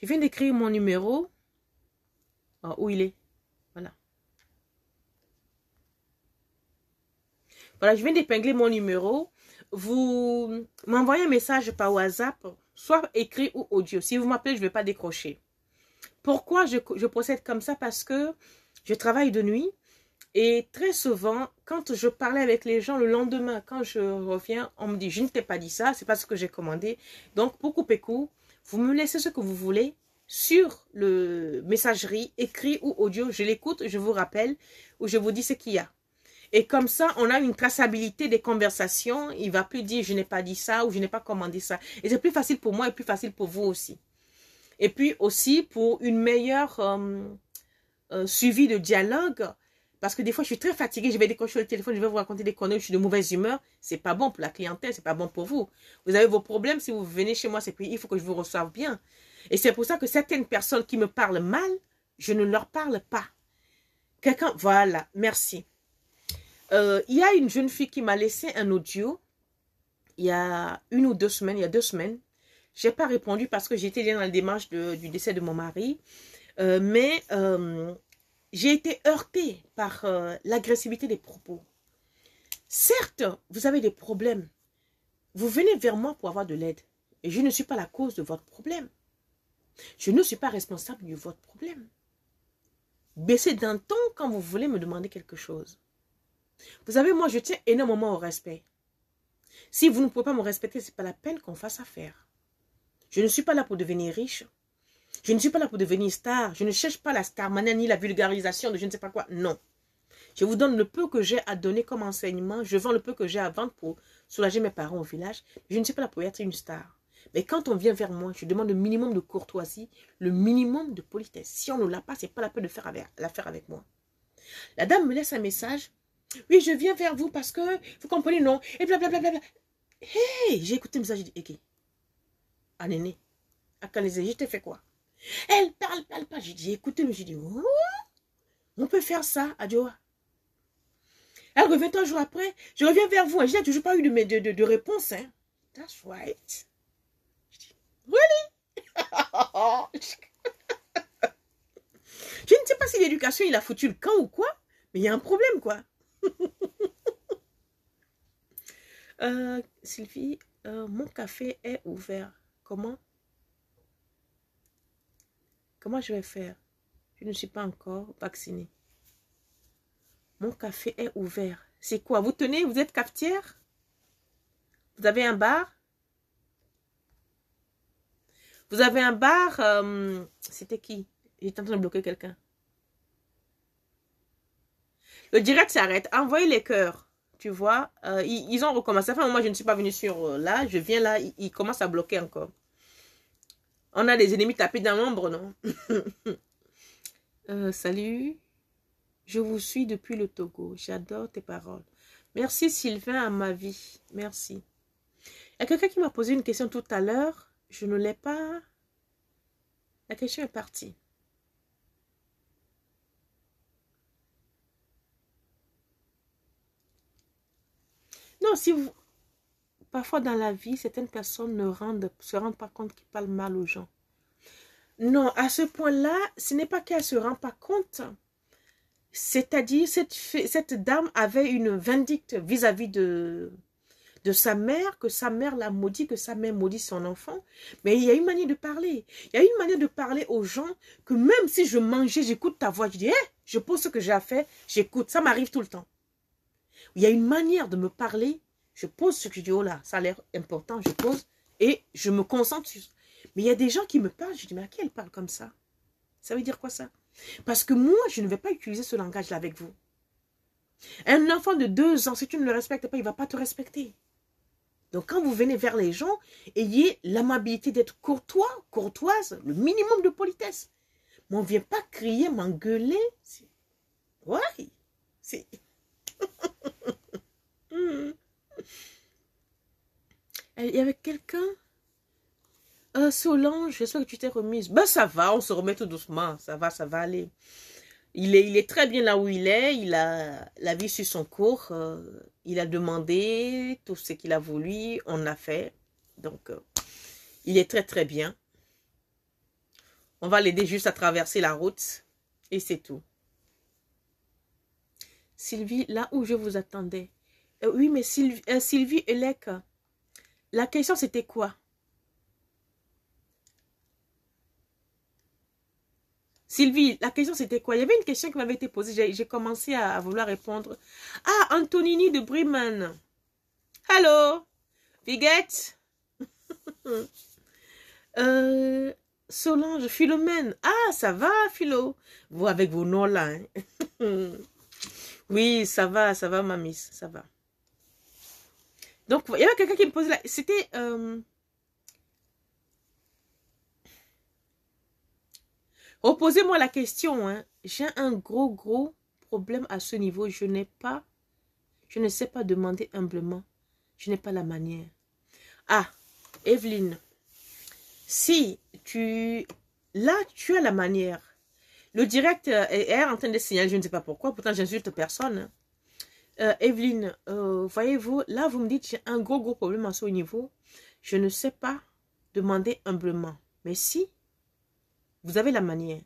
Je viens d'écrire mon numéro. Oh, où il est? Voilà. Voilà, je viens d'épingler mon numéro. Vous m'envoyez un message par WhatsApp, soit écrit ou audio. Si vous m'appelez, je ne vais pas décrocher. Pourquoi je procède comme ça? Parce que je travaille de nuit et très souvent, quand je parlais avec les gens le lendemain, quand je reviens, on me dit, je ne t'ai pas dit ça, c'est pas ce que j'ai commandé. Donc, pour couper court, vous me laissez ce que vous voulez sur le messagerie, écrit ou audio. Je l'écoute, je vous rappelle ou je vous dis ce qu'il y a. Et comme ça, on a une traçabilité des conversations. Il ne va plus dire, je n'ai pas dit ça ou je n'ai pas commandé ça. Et c'est plus facile pour moi et plus facile pour vous aussi. Et puis aussi pour une meilleure suivi de dialogue. Parce que des fois, je suis très fatiguée, je vais décrocher le téléphone, je vais vous raconter des conneries, je suis de mauvaise humeur. C'est pas bon pour la clientèle, c'est pas bon pour vous. Vous avez vos problèmes, si vous venez chez moi, c'est qu'il faut que je vous reçoive bien. Et c'est pour ça que certaines personnes qui me parlent mal, je ne leur parle pas. Quelqu'un, voilà, merci. Il y a une jeune fille qui m'a laissé un audio il y a 1 ou 2 semaines, il y a 2 semaines. Je n'ai pas répondu parce que j'étais dans la démarche du décès de mon mari. Mais j'ai été heurtée par l'agressivité des propos. Certes, vous avez des problèmes. Vous venez vers moi pour avoir de l'aide. Et je ne suis pas la cause de votre problème. Je ne suis pas responsable de votre problème. Baissez d'un ton quand vous voulez me demander quelque chose. Vous savez, moi, je tiens énormément au respect. Si vous ne pouvez pas me respecter, ce n'est pas la peine qu'on fasse affaire. Je ne suis pas là pour devenir riche. Je ne suis pas là pour devenir star. Je ne cherche pas la star mania ni la vulgarisation de je ne sais pas quoi. Non. Je vous donne le peu que j'ai à donner comme enseignement. Je vends le peu que j'ai à vendre pour soulager mes parents au village. Je ne suis pas là pour être une star. Mais quand on vient vers moi, je demande le minimum de courtoisie, le minimum de politesse. Si on ne l'a pas, ce n'est pas la peine de faire l'affaire avec moi. La dame me laisse un message. Oui, je viens vers vous parce que, vous comprenez, non? Et blablabla. Hey, j'ai écouté le message, j'ai dit, ok. Ah, néné. À Canésé, je t'ai fait quoi? Elle parle pas. J'ai dit, écoutez-le. J'ai dit, oh, on peut faire ça, Adjoa. Elle revient 3 jours après. Je reviens vers vous. Je n'ai toujours pas eu de réponse. Hein. That's right. Je dis, really? Je ne sais pas si l'éducation, il a foutu le camp ou quoi, mais il y a un problème, quoi. Sylvie, mon café est ouvert. Comment je vais faire? Je ne suis pas encore vaccinée. Mon café est ouvert. C'est quoi? Vous tenez, vous êtes cafetière? Vous avez un bar? Vous avez un bar? C'était qui? J'étais en train de bloquer quelqu'un. Le direct s'arrête. Envoyez les cœurs. Tu vois, ils ont recommencé. Enfin, moi, je ne suis pas venue sur là. Je viens là. Ils commencent à bloquer encore. On a des ennemis tapés dans l'ombre, non? Salut. Je vous suis depuis le Togo. J'adore tes paroles. Merci Sylvain à ma vie. Merci. Il y a quelqu'un qui m'a posé une question tout à l'heure. Je ne l'ai pas. La question est partie. Non, si vous... parfois dans la vie, certaines personnes se rendent pas compte qu'ils parlent mal aux gens. Non, à ce point-là, ce n'est pas qu'elle se rend pas compte. C'est-à-dire, cette dame avait une vindicte vis-à-vis de sa mère, que sa mère l'a maudit, que sa mère maudit son enfant. Mais il y a une manière de parler. Il y a une manière de parler aux gens que même si je mangeais, j'écoute ta voix, je dis, hey, je pose ce que j'ai à faire, j'écoute. Ça m'arrive tout le temps. Il y a une manière de me parler. Je pose ce que je dis, oh là, ça a l'air important, je pose et je me concentre sur... Mais il y a des gens qui me parlent, je dis, mais à qui elle parle comme ça? Ça veut dire quoi ça? Parce que moi, je ne vais pas utiliser ce langage-là avec vous. Un enfant de 2 ans, si tu ne le respectes pas, il ne va pas te respecter. Donc, quand vous venez vers les gens, ayez l'amabilité d'être courtois, courtoise, le minimum de politesse. Mais on ne vient pas crier, m'engueuler. Ouais, c'est... Il y avait quelqu'un... Solange, j'espère que tu t'es remise. Ben, ça va, on se remet tout doucement. Ça va aller. Il est très bien là où il est. Il a la vie sur son cours. Il a demandé tout ce qu'il a voulu. On a fait. Donc, il est très, très bien. On va l'aider juste à traverser la route. Et c'est tout. Sylvie, là où je vous attendais. Oui, mais Sylvie Elec, la question c'était quoi? Sylvie, la question c'était quoi? Il y avait une question qui m'avait été posée. J'ai commencé à vouloir répondre. Ah, Antonini de Bremen. Hello, Viguette. Solange, Philomène. Ah, ça va, Philo. Vous avec vos noms là. Hein? Oui, ça va, ma miss, ça va. Donc, il y avait quelqu'un qui me posait la... C'était... Reposez-moi la question. Hein. J'ai un gros problème à ce niveau. Je ne sais pas demander humblement. Je n'ai pas la manière. Ah, Evelyne. Si là, tu as la manière. Le direct est en train de signaler, je ne sais pas pourquoi. Pourtant, j'insulte personne. Evelyne, voyez-vous, là, vous me dites, j'ai un gros problème à ce niveau. Je ne sais pas demander humblement. Mais si, vous avez la manière.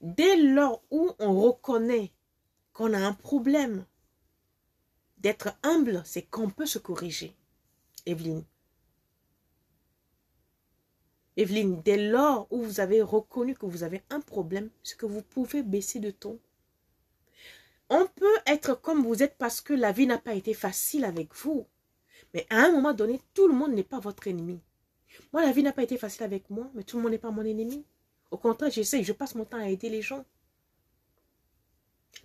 Dès lors où on reconnaît qu'on a un problème, d'être humble, c'est qu'on peut se corriger. Evelyne. Evelyne, dès lors où vous avez reconnu que vous avez un problème, c'est que vous pouvez baisser de ton. On peut être comme vous êtes parce que la vie n'a pas été facile avec vous. Mais à un moment donné, tout le monde n'est pas votre ennemi. Moi, la vie n'a pas été facile avec moi, mais tout le monde n'est pas mon ennemi. Au contraire, j'essaie, je passe mon temps à aider les gens.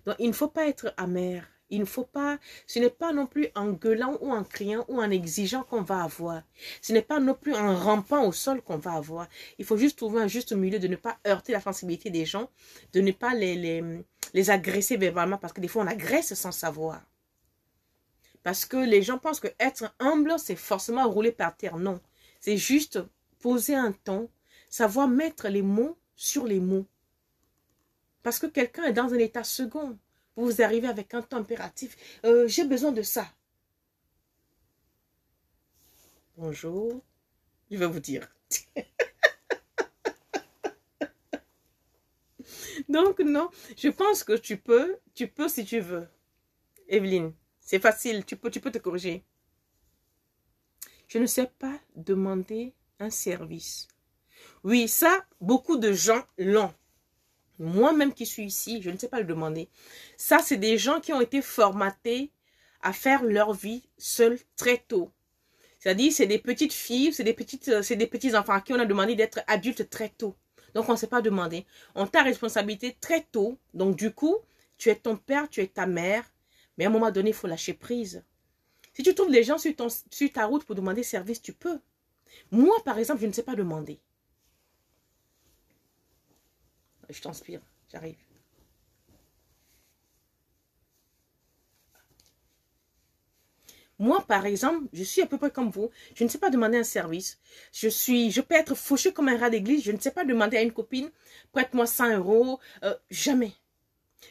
Donc, il ne faut pas être amer. Il ne faut pas, ce n'est pas non plus en gueulant ou en criant ou en exigeant qu'on va avoir. Ce n'est pas non plus en rampant au sol qu'on va avoir. Il faut juste trouver un juste milieu de ne pas heurter la sensibilité des gens, de ne pas les agresser verbalement parce que des fois on agresse sans savoir. Parce que les gens pensent que être humble, c'est forcément rouler par terre. Non, c'est juste poser un ton, savoir mettre les mots sur les mots. Parce que quelqu'un est dans un état second. Vous arrivez avec un ton impératif. J'ai besoin de ça. Bonjour. Je vais vous dire. Donc, non. Je pense que tu peux si tu veux. Evelyne, c'est facile. Tu peux te corriger. Je ne sais pas demander un service. Oui, ça, beaucoup de gens l'ont. Moi-même qui suis ici, je ne sais pas le demander. Ça, c'est des gens qui ont été formatés à faire leur vie seuls très tôt. C'est-à-dire, c'est des petites filles, c'est des petits enfants à qui on a demandé d'être adultes très tôt. Donc, on ne s'est pas demandé. On t'a responsabilité très tôt. Donc, du coup, tu es ton père, tu es ta mère. Mais à un moment donné, il faut lâcher prise. Si tu trouves les gens sur ta route pour demander service, tu peux. Moi, par exemple, je ne sais pas demander. Je transpire, j'arrive. Moi, par exemple, je suis à peu près comme vous. Je ne sais pas demander un service. Je peux être fauchée comme un rat d'église. Je ne sais pas demander à une copine, prête-moi 100 €. Jamais.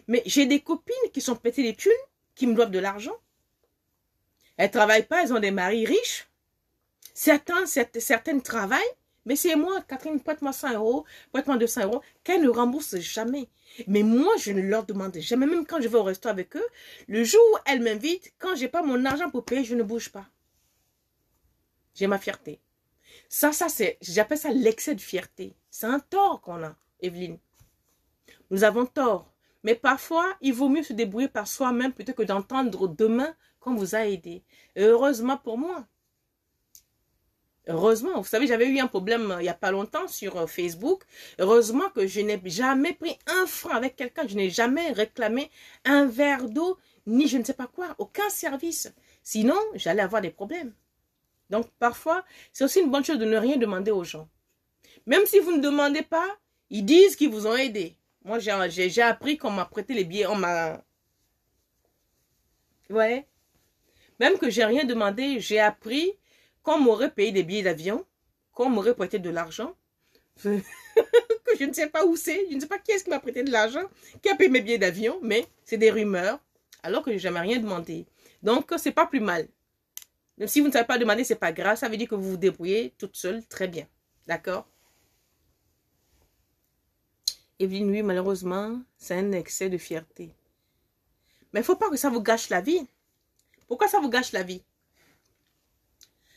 Mais j'ai des copines qui sont pétées les thunes, qui me doivent de l'argent. Elles ne travaillent pas, elles ont des maris riches. Certaines travaillent, mais c'est moi, Catherine, prête-moi 100 euros, prête-moi 200 euros, qu'elles ne remboursent jamais. Mais moi, je ne leur demande jamais, même quand je vais au resto avec eux, le jour où elles m'invitent, quand je n'ai pas mon argent pour payer, je ne bouge pas. J'ai ma fierté. Ça j'appelle ça l'excès de fierté. C'est un tort qu'on a, Evelyne. Nous avons tort. Mais parfois, il vaut mieux se débrouiller par soi-même plutôt que d'entendre demain qu'on vous a aidé. Et heureusement pour moi. Heureusement, vous savez, j'avais eu un problème il n'y a pas longtemps sur Facebook. Heureusement que je n'ai jamais pris un franc avec quelqu'un. Je n'ai jamais réclamé un verre d'eau, ni je ne sais pas quoi, aucun service. Sinon, j'allais avoir des problèmes. Donc, parfois, c'est aussi une bonne chose de ne rien demander aux gens. Même si vous ne demandez pas, ils disent qu'ils vous ont aidé. Moi, j'ai appris qu'on m'a prêté les billets, on m'a... Ouais. Même que j'ai rien demandé, j'ai appris qu'on m'aurait payé des billets d'avion, qu'on m'aurait prêté de l'argent, que je ne sais pas où c'est, je ne sais pas qui est-ce qui m'a prêté de l'argent, qui a payé mes billets d'avion, mais c'est des rumeurs, alors que je n'ai jamais rien demandé. Donc, c'est pas plus mal. Même si vous ne savez pas demander, c'est pas grave, ça veut dire que vous vous débrouillez toute seule très bien. D'accord? Evelyne, oui, malheureusement, c'est un excès de fierté. Mais il ne faut pas que ça vous gâche la vie. Pourquoi ça vous gâche la vie?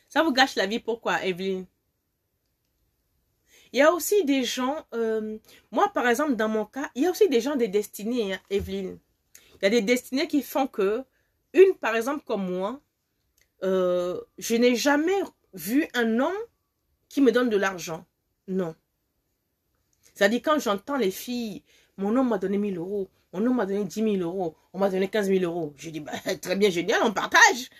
Ça vous gâche la vie, pourquoi, Evelyne? Il y a aussi des gens, moi par exemple, dans mon cas, il y a aussi des gens des destinées, hein, Evelyne. Il y a des destinées qui font que, une par exemple comme moi, je n'ai jamais vu un homme qui me donne de l'argent. Non. C'est-à-dire quand j'entends les filles, mon homme m'a donné 1000 euros, mon homme m'a donné 10 000 euros, on m'a donné 15 000 euros. Je dis, bah, très bien, génial, on partage.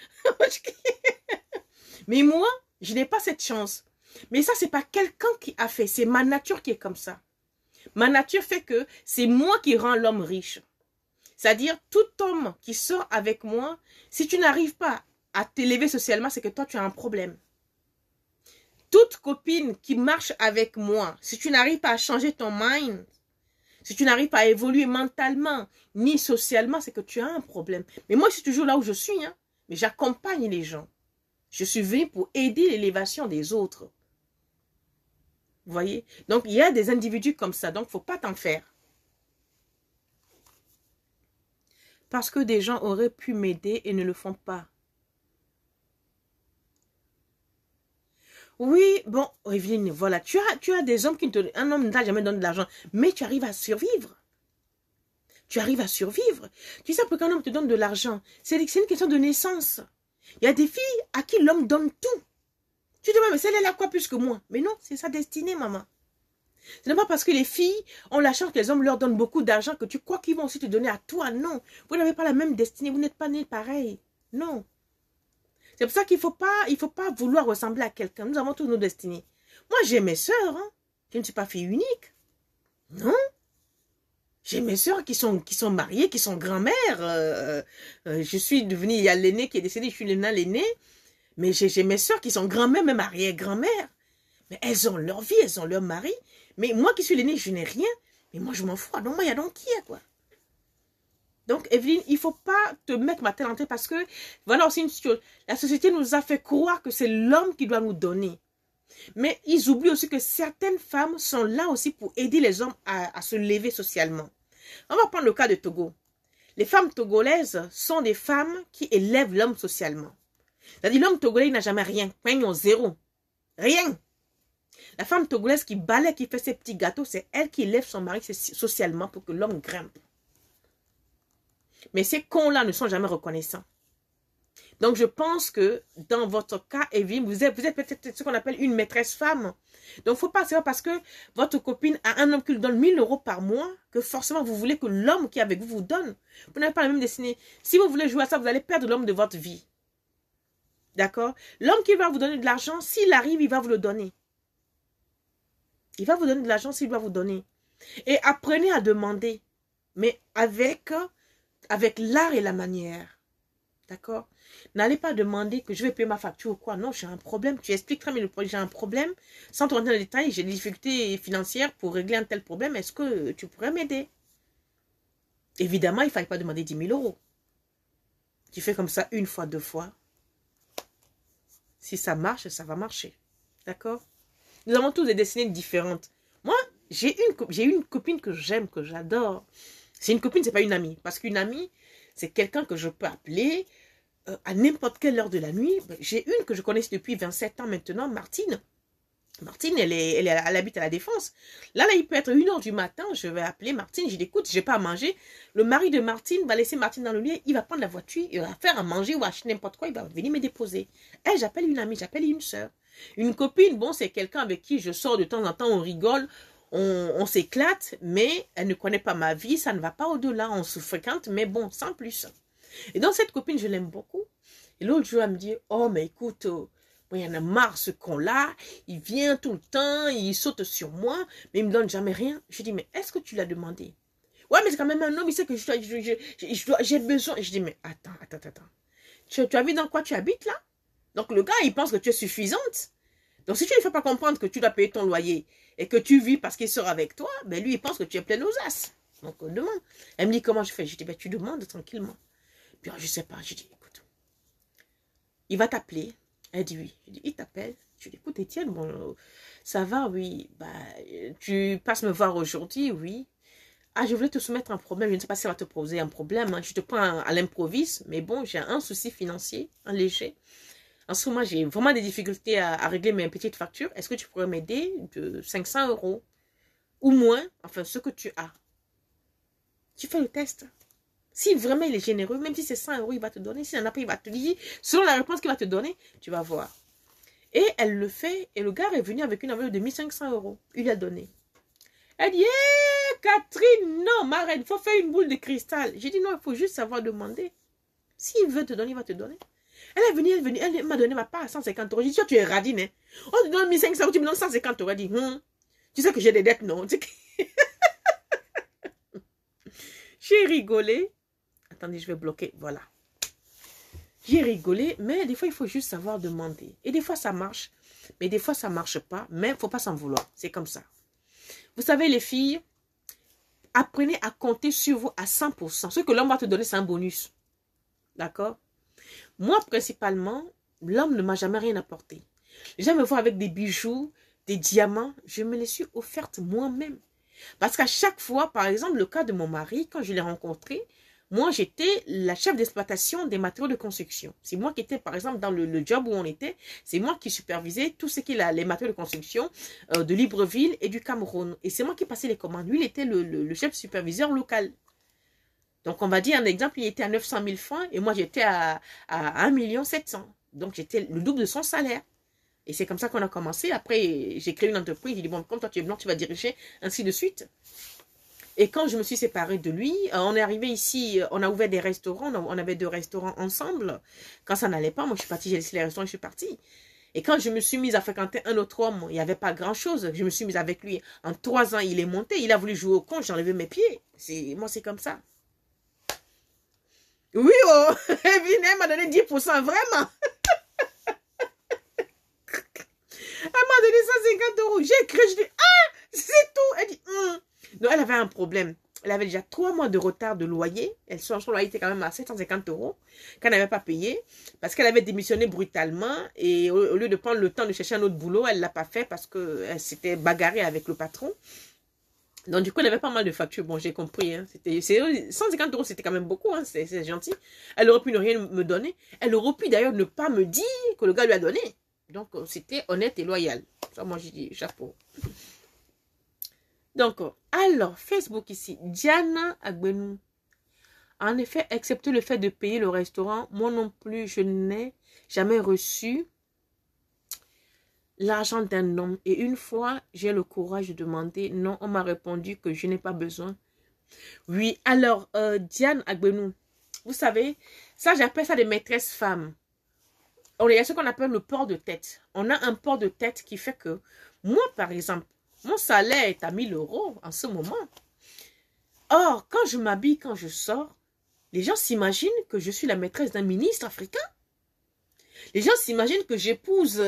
Mais moi, je n'ai pas cette chance. Mais ça, c'est pas quelqu'un qui a fait, c'est ma nature qui est comme ça. Ma nature fait que c'est moi qui rends l'homme riche. C'est-à-dire, tout homme qui sort avec moi, si tu n'arrives pas à t'élever socialement, c'est que toi, tu as un problème. Toute copine qui marche avec moi, si tu n'arrives pas à changer ton mind, si tu n'arrives pas à évoluer mentalement, ni socialement, c'est que tu as un problème. Mais moi, je suis toujours là où je suis, hein, mais j'accompagne les gens. Je suis venue pour aider l'élévation des autres. Vous voyez? Donc, il y a des individus comme ça, donc il ne faut pas t'en faire. Parce que des gens auraient pu m'aider et ne le font pas. Oui, bon, Evelyne, voilà, tu as des hommes qui te... Un homme ne t'a jamais donné de l'argent, mais tu arrives à survivre. Tu arrives à survivre. Tu sais, pour qu'un homme te donne de l'argent, c'est une question de naissance. Il y a des filles à qui l'homme donne tout. Tu te dis, mais celle-là, elle a quoi plus que moi? Mais non, c'est sa destinée, maman. Ce n'est pas parce que les filles ont la chance que les hommes leur donnent beaucoup d'argent que tu crois qu'ils vont aussi te donner à toi. Non, vous n'avez pas la même destinée, vous n'êtes pas nés pareil. Non. C'est pour ça qu'il ne faut pas vouloir ressembler à quelqu'un. Nous avons tous nos destinées. Moi, j'ai mes sœurs. Hein. Je ne suis pas fille unique. Non. J'ai mes sœurs qui sont mariées, qui sont grand-mères. Je suis devenue, il y a l'aînée qui est décédée, je suis l'aînée. Mais j'ai mes sœurs qui sont grand-mères, même arrière-grand-mères. Mais elles ont leur vie, elles ont leur mari. Mais moi qui suis l'aînée, je n'ai rien. Mais moi, je m'en fous. Donc, moi, il y a donc qui, quoi. Donc, Evelyne, il ne faut pas te mettre ma tête en tête parce que, voilà aussi une chose. La société nous a fait croire que c'est l'homme qui doit nous donner. Mais ils oublient aussi que certaines femmes sont là aussi pour aider les hommes à se lever socialement. On va prendre le cas de Togo. Les femmes togolaises sont des femmes qui élèvent l'homme socialement. C'est-à-dire l'homme togolais n'a jamais rien. Zéro. Rien. La femme togolaise qui balaie, qui fait ses petits gâteaux, c'est elle qui élève son mari socialement pour que l'homme grimpe. Mais ces cons-là ne sont jamais reconnaissants. Donc, je pense que dans votre cas, Evelyne, vous êtes peut-être ce qu'on appelle une maîtresse femme. Donc, il ne faut pas savoir parce que votre copine a un homme qui lui donne 1000 euros par mois que forcément, vous voulez que l'homme qui est avec vous donne. Vous n'avez pas la même destinée. Si vous voulez jouer à ça, vous allez perdre l'homme de votre vie. D'accord? L'homme qui va vous donner de l'argent, s'il arrive, il va vous le donner. Il va vous donner de l'argent s'il doit vous donner. Et apprenez à demander. Mais avec l'art et la manière. D'accord? N'allez pas demander que je vais payer ma facture ou quoi. Non, j'ai un problème. Tu expliques très bien le problème. J'ai un problème. Sans te rentrer dans les détails, j'ai des difficultés financières pour régler un tel problème. Est-ce que tu pourrais m'aider? Évidemment, il ne fallait pas demander 10 000 euros. Tu fais comme ça une fois, deux fois. Si ça marche, ça va marcher. D'accord? Nous avons tous des destinées différentes. Moi, j'ai une copine que j'aime, que j'adore. C'est une copine, c'est pas une amie. Parce qu'une amie, c'est quelqu'un que je peux appeler à n'importe quelle heure de la nuit. J'ai une que je connais depuis 27 ans maintenant, Martine. Martine, elle habite à la Défense. Là, il peut être 1h du matin, je vais appeler Martine, je dis, écoute, j'ai pas à manger. Le mari de Martine va laisser Martine dans le lit, il va prendre la voiture, il va faire à manger ou acheter n'importe quoi, il va venir me déposer. Elle, j'appelle une amie, j'appelle une soeur. Une copine, bon, c'est quelqu'un avec qui je sors de temps en temps, on rigole, on s'éclate, mais elle ne connaît pas ma vie, ça ne va pas au-delà, on se fréquente, mais bon, sans plus. Et donc, cette copine, je l'aime beaucoup. Et l'autre jour, elle me dit, oh, mais écoute, il y en a marre ce con-là, il vient tout le temps, il saute sur moi, mais il me donne jamais rien. Je dis, mais est-ce que tu l'as demandé? Ouais, mais c'est quand même un homme, il sait que j'ai besoin. Et je dis, mais attends. Tu as vu dans quoi tu habites là? Donc le gars, il pense que tu es suffisante. Donc si tu ne fais pas comprendre que tu dois payer ton loyer et que tu vis parce qu'il sort avec toi, ben lui, il pense que tu es pleine aux as. Donc on demande. Elle me dit, comment je fais? Je dis, ben tu demandes tranquillement. Puis je sais pas, je dis, écoute, il va t'appeler. Elle dit oui. Je dis, il t'appelle. Je dis, écoute, Étienne, bon, ça va, oui. Bah, tu passes me voir aujourd'hui, oui. Ah, je voulais te soumettre un problème. Je ne sais pas si ça va te poser un problème. Hein. Je te prends à l'improviste, mais bon, j'ai un souci financier, un léger. En ce moment, j'ai vraiment des difficultés à régler mes petites factures. Est-ce que tu pourrais m'aider de 500 € ou moins, enfin, ce que tu as? Tu fais le test. Si vraiment il est généreux, même si c'est 100 € il va te donner. S'il n'en a pas, il va te dire, selon la réponse qu'il va te donner, tu vas voir. Et elle le fait, et le gars est venu avec une enveloppe de 1500 €. Il lui a donné. Elle dit, hé, Catherine, non, ma reine, il faut faire une boule de cristal. J'ai dit, non, il faut juste savoir demander. S'il veut te donner, il va te donner. Elle est venue, elle m'a donné ma part à 150 €. J'ai dit, tu es radine, hein. On te donne 1500 €, tu me donnes 150 €. Elle dit, tu sais que j'ai des dettes, non? J'ai rigolé. Attendez, je vais bloquer, voilà. J'ai rigolé, mais des fois, il faut juste savoir demander. Et des fois, ça marche, mais des fois, ça ne marche pas. Mais il ne faut pas s'en vouloir, c'est comme ça. Vous savez, les filles, apprenez à compter sur vous à 100%. Ce que l'homme va te donner, c'est un bonus. D'accord? Moi, principalement, l'homme ne m'a jamais rien apporté. Les gens me voient avec des bijoux, des diamants. Je me les suis offertes moi-même. Parce qu'à chaque fois, par exemple, le cas de mon mari, quand je l'ai rencontré, moi, j'étais la chef d'exploitation des matériaux de construction. C'est moi qui étais, par exemple, dans le job où on était, c'est moi qui supervisais tout ce qui est les matériaux de construction de Libreville et du Cameroun. Et c'est moi qui passais les commandes. Lui, il était le chef superviseur local. Donc, on va dire un exemple, il était à 900 000 francs et moi, j'étais à 1 700 000. Donc, j'étais le double de son salaire. Et c'est comme ça qu'on a commencé. Après, j'ai créé une entreprise. J'ai dit, bon, comme toi, tu es blanc, tu vas diriger, ainsi de suite. Et quand je me suis séparée de lui, on est arrivé ici, on a ouvert des restaurants, on avait 2 restaurants ensemble. Quand ça n'allait pas, moi, je suis partie, j'ai laissé les restaurants, je suis partie. Et quand je me suis mise à fréquenter un autre homme, il n'y avait pas grand-chose. Je me suis mise avec lui. En 3 ans, il est monté. Il a voulu jouer au con, j'ai enlevé mes pieds. Moi, c'est comme ça. Oui, oh, Evine m'a donné 10%, vraiment. Elle m'a donné 150 €. J'ai écrit, je dis, ah, c'est tout. Elle dit, Non, elle avait un problème. Elle avait déjà 3 mois de retard de loyer. Son loyer était quand même à 750 € qu'elle n'avait pas payé parce qu'elle avait démissionné brutalement et au lieu de prendre le temps de chercher un autre boulot, elle ne l'a pas fait parce qu'elle s'était bagarrée avec le patron. Donc, du coup, elle avait pas mal de factures. Bon, j'ai compris. Hein. 150 €, c'était quand même beaucoup. Hein. C'est gentil. Elle aurait pu ne rien me donner. Elle aurait pu d'ailleurs ne pas me dire que le gars lui a donné. Donc, c'était honnête et loyal. Ça, moi, j'ai dit chapeau. Donc, alors, Facebook ici. Diana Agbenou. En effet, excepté le fait de payer le restaurant, moi non plus, je n'ai jamais reçu l'argent d'un homme. Et une fois, j'ai le courage de demander. Non, on m'a répondu que je n'ai pas besoin. Oui, alors, Diane Agbenou, vous savez, ça, j'appelle ça des maîtresses femmes. Il y a ce qu'on appelle le port de tête. On a un port de tête qui fait que, moi, par exemple, mon salaire est à 1000 € en ce moment. Or, quand je m'habille, quand je sors, les gens s'imaginent que je suis la maîtresse d'un ministre africain. Les gens s'imaginent que j'épouse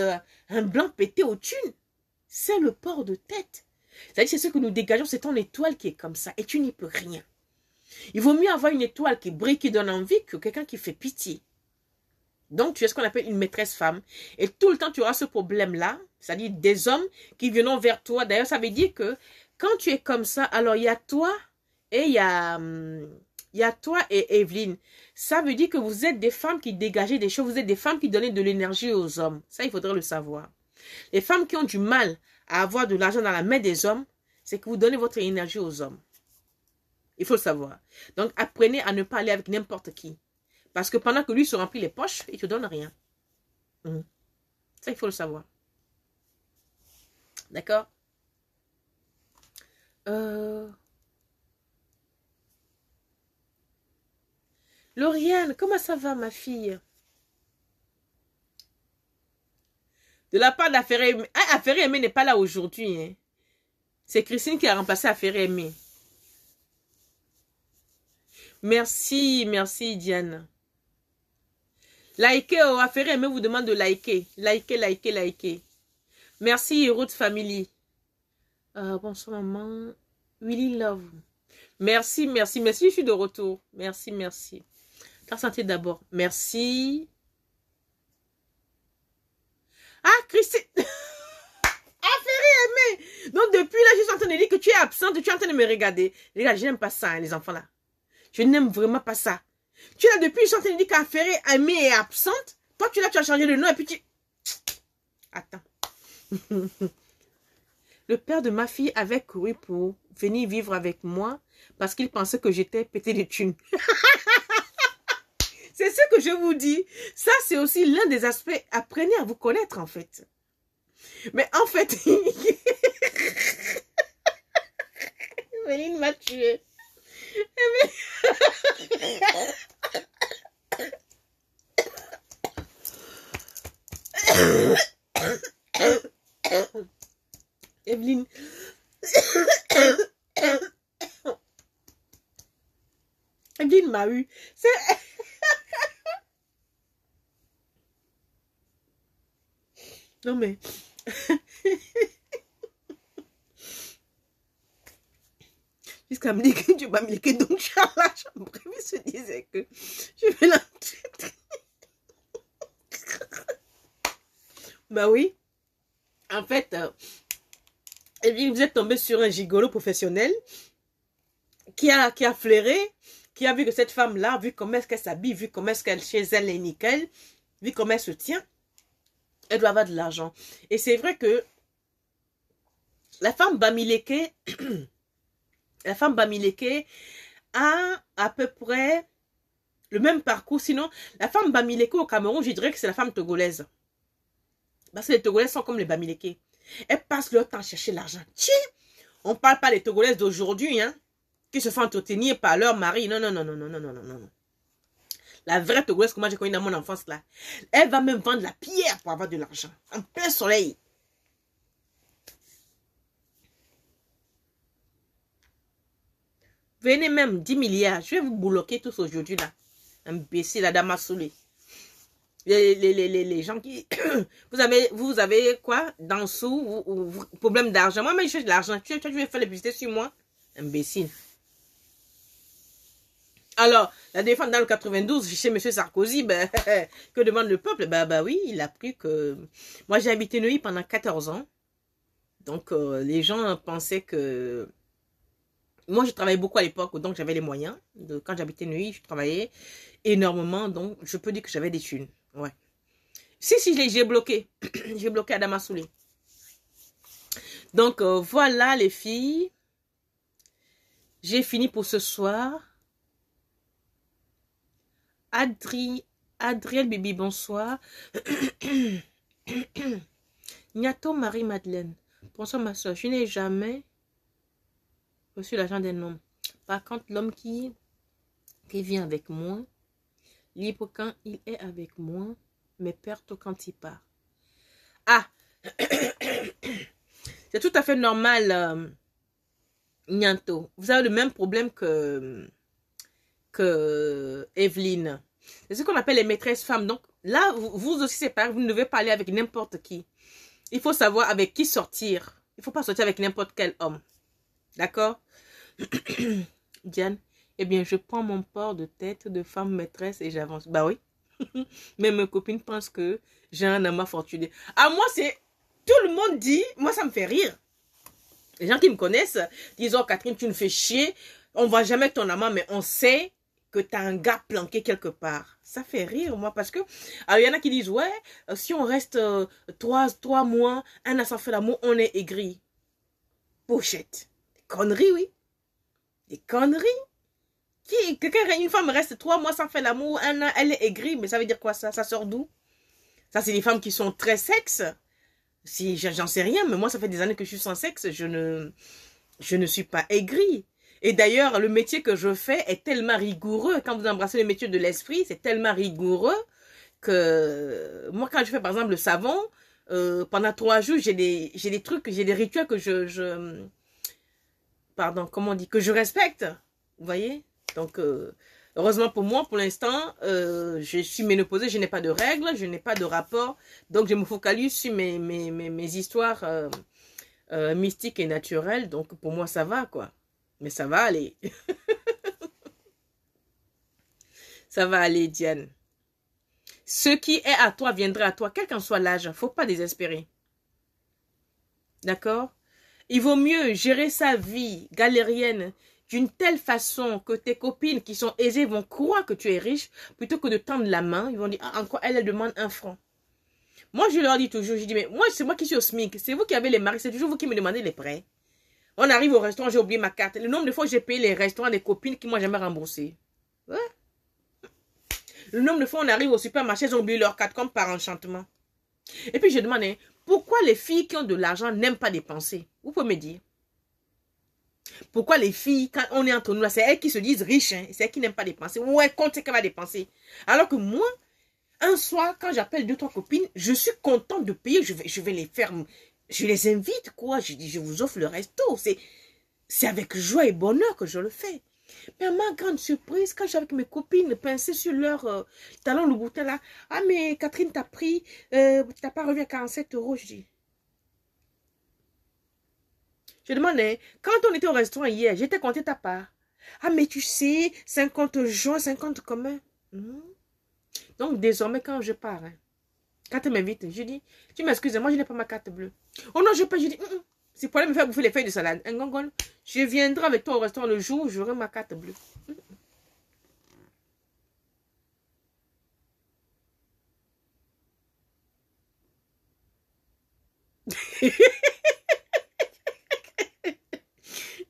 un blanc pété au thunes. C'est le port de tête. C'est-à-dire c'est ce que nous dégageons, c'est ton étoile qui est comme ça et tu n'y peux rien. Il vaut mieux avoir une étoile qui brille, qui donne envie que quelqu'un qui fait pitié. Donc, tu es ce qu'on appelle une maîtresse femme. Et tout le temps, tu auras ce problème-là, c'est-à-dire des hommes qui viendront vers toi. D'ailleurs, ça veut dire que quand tu es comme ça, alors il y a toi et il y a toi et Evelyne. Ça veut dire que vous êtes des femmes qui dégagez des choses, vous êtes des femmes qui donnent de l'énergie aux hommes. Ça, il faudrait le savoir. Les femmes qui ont du mal à avoir de l'argent dans la main des hommes, c'est que vous donnez votre énergie aux hommes. Il faut le savoir. Donc, apprenez à ne pas aller avec n'importe qui. Parce que pendant que lui se remplit les poches, il ne te donne rien. Ça, il faut le savoir. D'accord? Lauriane, comment ça va, ma fille? De la part d'Affaire Aimée. Ah, Affaire Aimée n'est pas là aujourd'hui. Hein. C'est Christine qui a remplacé Affaire Aimée. Merci, merci, Diane. Likez, oh, Affaire Aimée vous demande de liker. Likez. Merci, Route Family. Bonsoir, maman. Willy Love. Merci, je suis de retour. Merci. Ta santé d'abord. Merci. Ah, Christine. Affaire Aimée. Donc, depuis là, je suis en train de dire que tu es absente, tu es en train de me regarder. Les gars, je n'aime pas ça, hein, les enfants là. Je n'aime vraiment pas ça. Tu es là depuis, je suis en train de dire qu'Affaire Aimée est absente. Toi, tu es là, tu as changé de nom et puis tu... Attends. Le père de ma fille avait couru pour venir vivre avec moi parce qu'il pensait que j'étais pété de thunes. C'est ce que je vous dis. Ça, c'est aussi l'un des aspects. Apprenez à vous connaître, en fait. Mais en fait... Méline m'a tué. Evelyne. Evelyne m'a eu. C'est... Non mais... Jusqu'à me dire que tu vas me liquer, donc je suis à la chambre. Il se disait que je vais la... Bah oui. En fait, vous êtes tombé sur un gigolo professionnel qui a flairé, qui a vu que cette femme-là, vu comment est-ce qu'elle s'habille, vu comment est-ce qu'elle chez elle est nickel, vu comment elle se tient, elle doit avoir de l'argent. Et c'est vrai que la femme Bamileke, a à peu près le même parcours. Sinon, la femme Bamileke au Cameroun, je dirais que c'est la femme togolaise. Parce que les Togolaises sont comme les Bamileke. Elles passent leur temps à chercher l'argent. On ne parle pas des Togolaises d'aujourd'hui, hein, qui se font entretenir par leur mari. Non. La vraie Togolaise que moi j'ai connue dans mon enfance, là, elle va même vendre la pierre pour avoir de l'argent. En plein soleil. Venez même, 10 milliards. Je vais vous bloquer tous aujourd'hui, là. Imbécile, la dame a saoulé. Les gens qui... vous avez quoi? Dans dessous, problème d'argent. Moi, mais je cherche de l'argent. Tu veux faire les publicités sur moi? Imbécile. Alors, la défense dans le 92, chez M. Sarkozy, ben, que demande le peuple? Bah oui, il a pris que... Moi, j'ai habité Neuilly pendant 14 ans. Donc, les gens pensaient que... Moi, je travaillais beaucoup à l'époque, donc j'avais les moyens. Quand j'habitais Neuilly, je travaillais énormément. Donc, je peux dire que j'avais des thunes. Ouais. Si, j'ai bloqué. J'ai bloqué Adama Soulé. Donc, voilà les filles. J'ai fini pour ce soir. Adriel Bibi, bonsoir. Niato Marie-Madeleine. Bonsoir ma soeur. Je n'ai jamais reçu l'argent d'un homme. Par contre, l'homme qui vient avec moi, libre quand il est avec moi, mais perte quand il part. Ah! C'est tout à fait normal, Nianto. Vous avez le même problème que Evelyne. C'est ce qu'on appelle les maîtresses femmes. Donc là, vous aussi, c'est pareil. Vous ne devez pas aller avec n'importe qui. Il faut savoir avec qui sortir. Il ne faut pas sortir avec n'importe quel homme. D'accord? Diane, eh bien, je prends mon port de tête de femme maîtresse et j'avance. Bah oui. Mais mes copines pensent que j'ai un amant fortuné. À moi, c'est... Tout le monde dit... Moi, ça me fait rire. Les gens qui me connaissent disent, oh Catherine, tu nous fais chier. On voit jamais ton amant, mais on sait que tu as un gars planqué quelque part. Ça fait rire, moi, parce que... Alors, il y en a qui disent, ouais, si on reste 3 mois, un an sans faire l'amour, on est aigri. Pochette. Des conneries, oui. Des conneries. Une femme reste 3 mois sans faire l'amour, un an, elle est aigrie, mais ça veut dire quoi ça? Ça sort d'où? Ça, c'est des femmes qui sont très sexes. Si j'en sais rien, mais moi, ça fait des années que je suis sans sexe, je ne suis pas aigrie. Et d'ailleurs, le métier que je fais est tellement rigoureux. Quand vous embrassez le métier de l'esprit, c'est tellement rigoureux que moi, quand je fais par exemple le savon, pendant 3 jours, j'ai des trucs, j'ai des rituels que pardon, comment on dit, que je respecte. Vous voyez? Donc, heureusement pour moi, pour l'instant, je suis ménopausée, je n'ai pas de règles, je n'ai pas de rapport. Donc, je me focalise sur mes histoires mystiques et naturelles. Donc, pour moi, ça va, quoi. Mais ça va aller. Ça va aller, Diane. Ce qui est à toi viendra à toi, quel qu'en soit l'âge. Faut pas désespérer. D'accord? Il vaut mieux gérer sa vie galérienne d'une telle façon que tes copines qui sont aisées vont croire que tu es riche, plutôt que de tendre la main. Ils vont dire, ah, encore elle demande 1 franc. Moi, je leur dis toujours, je dis, mais moi, c'est moi qui suis au SMIC. C'est vous qui avez les maris, c'est toujours vous qui me demandez les prêts. On arrive au restaurant, j'ai oublié ma carte. Le nombre de fois que j'ai payé les restaurants des copines qui m'ont jamais remboursé. Ouais. Le nombre de fois on arrive au supermarché, ils ont oublié leur carte comme par enchantement. Et puis je demande, hein, pourquoi les filles qui ont de l'argent n'aiment pas dépenser? Vous pouvez me dire. Pourquoi les filles, quand on est entre nous, c'est elles qui se disent riches, hein, c'est elles qui n'aiment pas dépenser. Ou elles comptent ce qu'elle va dépenser. Alors que moi, un soir, quand j'appelle 2-3 copines, je suis contente de payer, je vais les faire, je les invite, quoi. Je dis, je vous offre le resto. C'est avec joie et bonheur que je le fais. Mais à ma grande surprise, quand j'avais avec mes copines pincer sur leur talon le bouton là, ah mais Catherine t'as pris, t'as pas revu à 47 euros, je dis. Je demandais, quand on était au restaurant hier, j'étais compté ta part. Ah mais tu sais, 50 joints, 50 communs. Donc désormais quand je pars, hein, quand tu m'invites, je dis, tu m'excuses, moi je n'ai pas ma carte bleue. Oh non, je pas, je dis, c'est pour aller me faire bouffer les feuilles de salade. Un gongon, je viendrai avec toi au restaurant le jour où j'aurai ma carte bleue.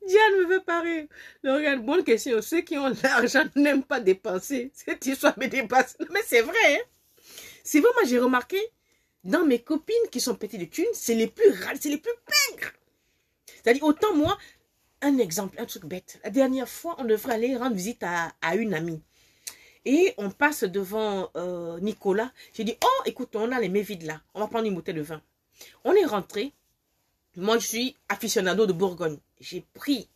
Diane me fait parler. Regarde, bonne question. Ceux qui ont l'argent n'aiment pas dépenser. Cette histoire me dépasse. Mais c'est vrai. Hein? C'est vrai, moi j'ai remarqué, dans mes copines qui sont pétées de thunes, c'est les plus râles, c'est les plus pingres. C'est-à-dire, autant moi, un exemple, un truc bête. La dernière fois, on devrait aller rendre visite à une amie. Et on passe devant Nicolas. J'ai dit, oh, écoute, on a les mains vides là. On va prendre une bouteille de vin. On est rentré. Moi, je suis aficionado de Bourgogne. J'ai pris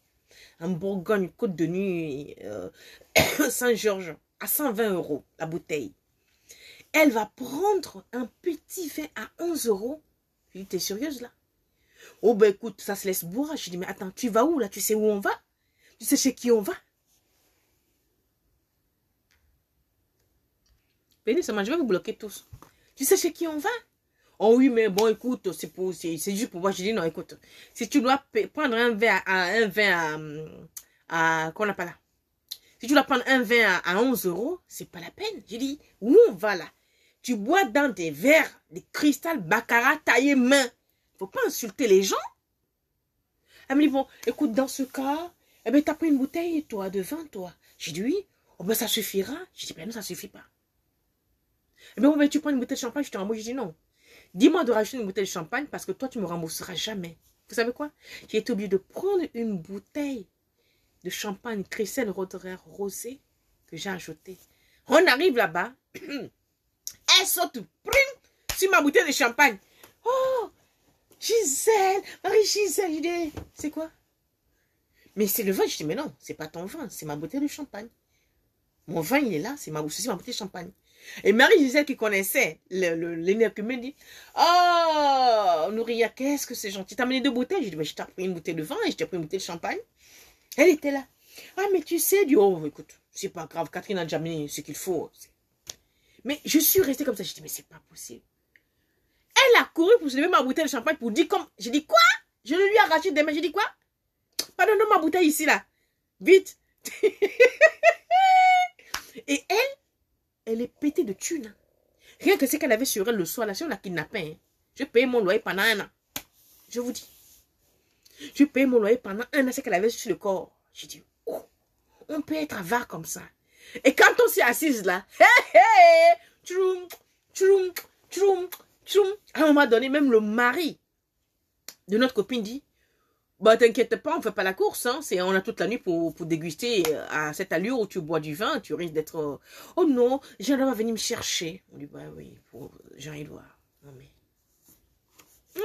un Bourgogne Côte de Nuit Saint-Georges à 120 € la bouteille. Elle va prendre un petit vin à 11 €. Je lui dis, t'es sérieuse là? Oh ben écoute, ça se laisse boire. Je dis, mais attends, tu vas où là? Tu sais où on va? Tu sais chez qui on va? Venez seulement, je vais vous bloquer tous. Tu sais chez qui on va? Oh oui, mais bon, écoute, c'est juste pour moi. Je dis, non, écoute, si tu dois prendre un vin qu'on n'a pas là. Si tu dois prendre un vin à 11 €, c'est pas la peine. Je dis, où on va là? Tu bois dans des verres, des cristal baccarat taillés main. Faut pas insulter les gens. Elle me dit, bon, écoute, dans ce cas, eh ben, t'as pris une bouteille, toi, de vin, toi. J'ai dit, oui. Oh, ben, ça suffira. Je dis, ben, non, ça suffit pas. Eh ben, tu prends une bouteille de champagne, je te rembourse. Je dis, non. Dis-moi de racheter une bouteille de champagne parce que toi, tu me rembourseras jamais. Vous savez quoi? J'ai été obligée de prendre une bouteille de champagne Christelle Roderer rosé que j'ai ajoutée. On arrive là-bas. Elle saute sur ma bouteille de champagne. Oh, Gisèle, Marie-Gisèle. Je dis, c'est quoi? Mais c'est le vin. Je dis, mais non, c'est pas ton vin, c'est ma bouteille de champagne. Mon vin, il est là, c'est ma bouteille de champagne. Et Marie-Gisèle qui connaissait l'énergie me dit, oh, Nouria, qu'est-ce que c'est gentil. T'as amené 2 bouteilles. Je dis, je t'ai pris une bouteille de vin et je t'ai pris une bouteille de champagne. Elle était là. Ah, mais tu sais, oh, écoute, c'est pas grave. Catherine a déjà amené ce qu'il faut. Mais je suis restée comme ça. Je dis, mais c'est pas possible. Elle a couru pour se lever ma bouteille de champagne pour dire comme... Je dis, quoi? Je lui ai arraché des mains. Je dis, quoi? Pardonne ma bouteille ici, là. Vite. Et elle est pétée de thunes. Rien que ce qu'elle avait sur elle le soir, là, si on l'a kidnappée, hein. Je payais mon loyer pendant 1 an. Je vous dis. Je payais mon loyer pendant 1 an, ce qu'elle avait sur le corps. J'ai dit, oh, on peut être avare comme ça. Et quand on s'est assise là, tchoum, tchoum, tchoum, tchoum, à un moment donné, même le mari de notre copine dit, bah t'inquiète pas, on fait pas la course, hein. On a toute la nuit pour déguster à cette allure où tu bois du vin, tu risques d'être... oh non, Jean va venir me chercher. On dit, bah oui, pour Jean-Édouard. Non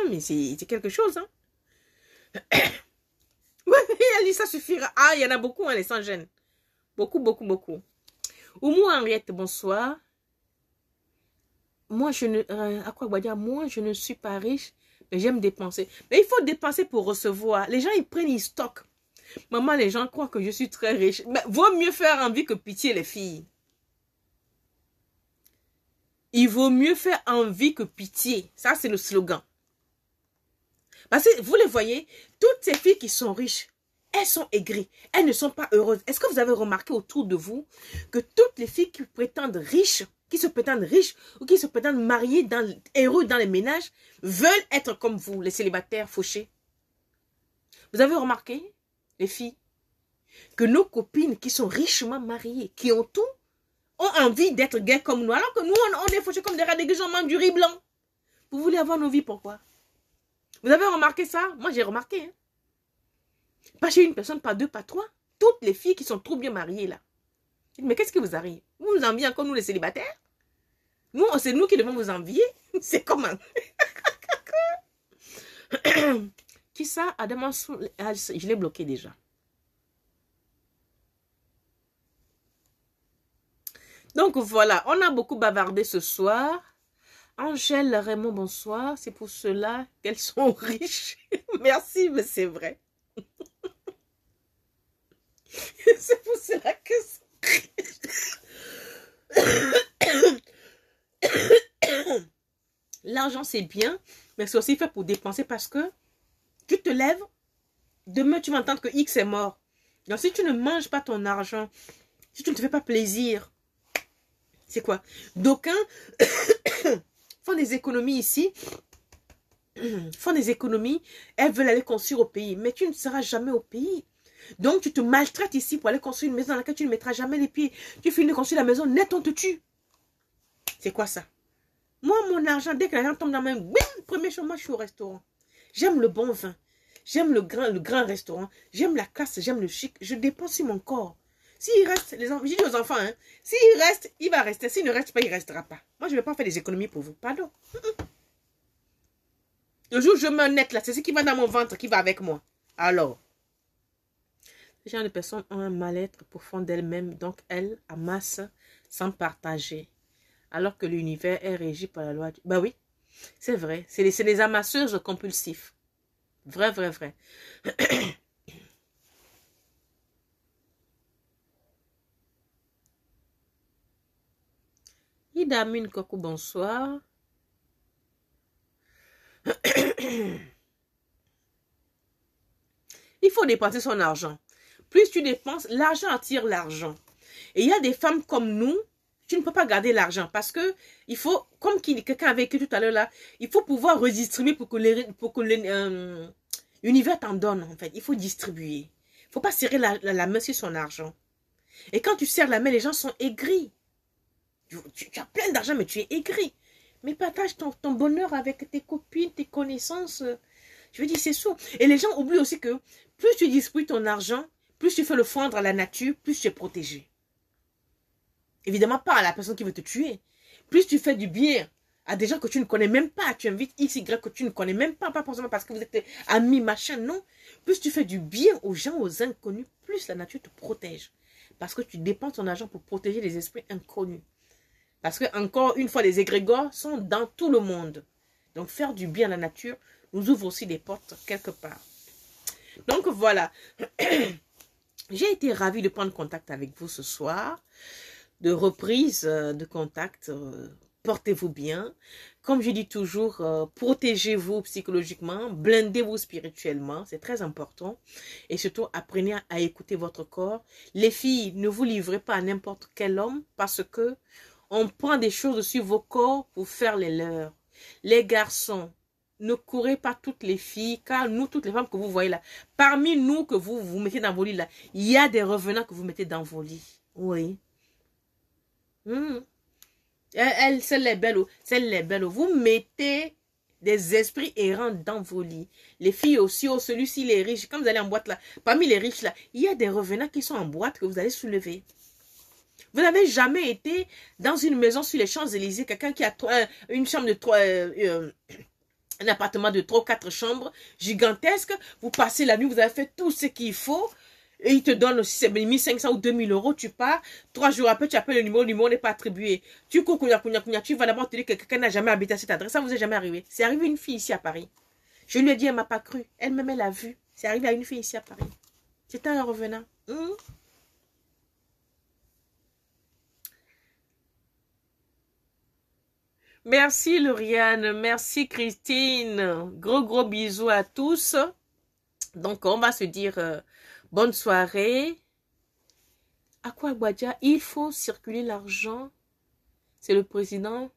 mais c'est quelque chose, hein. Oui, elle dit ça suffira. Ah, il y en a beaucoup, hein, les sans-gêne. Beaucoup, beaucoup, beaucoup. Oumou Henriette, bonsoir. Moi, je ne... à quoi dire? Moi, je ne suis pas riche, mais j'aime dépenser. Mais il faut dépenser pour recevoir. Les gens, ils prennent, ils stockent. Maman, les gens croient que je suis très riche. Mais vaut mieux faire envie que pitié, les filles. Il vaut mieux faire envie que pitié. Ça, c'est le slogan. Parce que, vous les voyez, toutes ces filles qui sont riches, elles sont aigries. Elles ne sont pas heureuses. Est-ce que vous avez remarqué autour de vous que toutes les filles qui prétendent riches, qui se prétendent riches ou qui se prétendent mariées, heureux dans les ménages, veulent être comme vous, les célibataires fauchés? Vous avez remarqué, les filles, que nos copines qui sont richement mariées, qui ont tout, ont envie d'être gays comme nous, alors que nous, on est fauchés comme des rats déguisés, on mange du riz blanc. Vous voulez avoir nos vies, pourquoi? Vous avez remarqué ça? Moi, j'ai remarqué. Hein? Pas chez une personne, pas deux, pas trois. Toutes les filles qui sont trop bien mariées, là. Mais qu'est-ce qui vous arrive? Vous nous enviez encore, nous, les célibataires? Nous, c'est nous qui devons vous envier. C'est comment? Qui ça? Adam, je l'ai bloqué déjà. Donc, voilà. On a beaucoup bavardé ce soir. Angèle, Raymond, bonsoir. C'est pour cela qu'elles sont riches. Merci, mais c'est vrai. C'est pour cela que l'argent, c'est bien, mais c'est aussi fait pour dépenser parce que tu te lèves, demain, tu vas entendre que X est mort. Donc, si tu ne manges pas ton argent, si tu ne te fais pas plaisir, c'est quoi? D'aucuns font des économies ici, font des économies, elles veulent aller construire au pays, mais tu ne seras jamais au pays. Donc, tu te maltraites ici pour aller construire une maison dans laquelle tu ne mettras jamais les pieds. Tu finis de construire la maison, net, on te tue. C'est quoi ça? Moi, mon argent, dès que l'argent tombe dans ma main, premier jour, moi, je suis au restaurant. J'aime le bon vin. J'aime le grand restaurant. J'aime la classe, j'aime le chic. Je dépense sur mon corps. S'il reste, les enfants, je dis aux enfants, hein, s'il reste, il va rester. S'il ne reste pas, il ne restera pas. Moi, je ne vais pas faire des économies pour vous. Pardon. Le jour où je me net là, c'est ce qui va dans mon ventre qui va avec moi. Alors, ces genre de personnes ont un mal-être profond d'elles-mêmes, donc elles amassent sans partager. Alors que l'univers est régi par la loi du... Bah oui, c'est vrai. C'est les amasseurs compulsifs. Vrai, vrai, vrai. Idamine Kokou, bonsoir. Il faut dépenser son argent. Plus tu dépenses, l'argent attire l'argent. Et il y a des femmes comme nous, tu ne peux pas garder l'argent parce que il faut, comme quelqu'un avait écrit tout à l'heure là, il faut pouvoir redistribuer pour que l'univers t'en donne en fait. Il faut distribuer. Il ne faut pas serrer la main sur son argent. Et quand tu serres la main, les gens sont aigris. Tu as plein d'argent mais tu es aigri. Mais partage ton bonheur avec tes copines, tes connaissances. Je veux dire, c'est ça. Et les gens oublient aussi que plus tu distribues ton argent, plus tu fais le fondre à la nature, plus tu es protégé. Évidemment, pas à la personne qui veut te tuer. Plus tu fais du bien à des gens que tu ne connais même pas, tu invites X, Y que tu ne connais même pas, pas forcément parce que vous êtes amis, machin, non. Plus tu fais du bien aux gens, aux inconnus, plus la nature te protège. Parce que tu dépenses ton argent pour protéger les esprits inconnus. Parce que, encore une fois, les égrégores sont dans tout le monde. Donc, faire du bien à la nature nous ouvre aussi des portes quelque part. Donc, voilà. J'ai été ravie de prendre contact avec vous ce soir. de reprise de contact. Portez-vous bien. Comme je dis toujours, protégez-vous psychologiquement, blindez-vous spirituellement, c'est très important. Et surtout, apprenez à écouter votre corps. Les filles, ne vous livrez pas à n'importe quel homme parce que on prend des choses sur vos corps pour faire les leurs. Les garçons, ne courez pas toutes les filles, car nous, toutes les femmes que vous voyez là, parmi nous que vous mettez dans vos lits là, il y a des revenants que vous mettez dans vos lits. Oui. Celles les belles, vous mettez des esprits errants dans vos lits. Les filles aussi, celui-ci, les riches, quand vous allez en boîte là, parmi les riches là, il y a des revenants qui sont en boîte que vous allez soulever. Vous n'avez jamais été dans une maison sur les Champs-Élysées, quelqu'un qui a une chambre de un appartement de 3 ou 4 chambres gigantesques, vous passez la nuit, vous avez fait tout ce qu'il faut, et il te donne aussi 1500 ou 2000 euros, tu pars, 3 jours après, tu appelles le numéro n'est pas attribué. Tu cours, tu vas d'abord te dire que quelqu'un n'a jamais habité à cette adresse, ça vous est jamais arrivé. C'est arrivé à une fille ici à Paris. Je lui ai dit, elle m'a pas cru. Elle-même, elle a vu. C'est arrivé à une fille ici à Paris. C'était un revenant. Merci Lauriane, merci Christine. Gros bisous à tous. Donc, on va se dire bonne soirée. À quoi Boadja? Il faut circuler l'argent. C'est le président,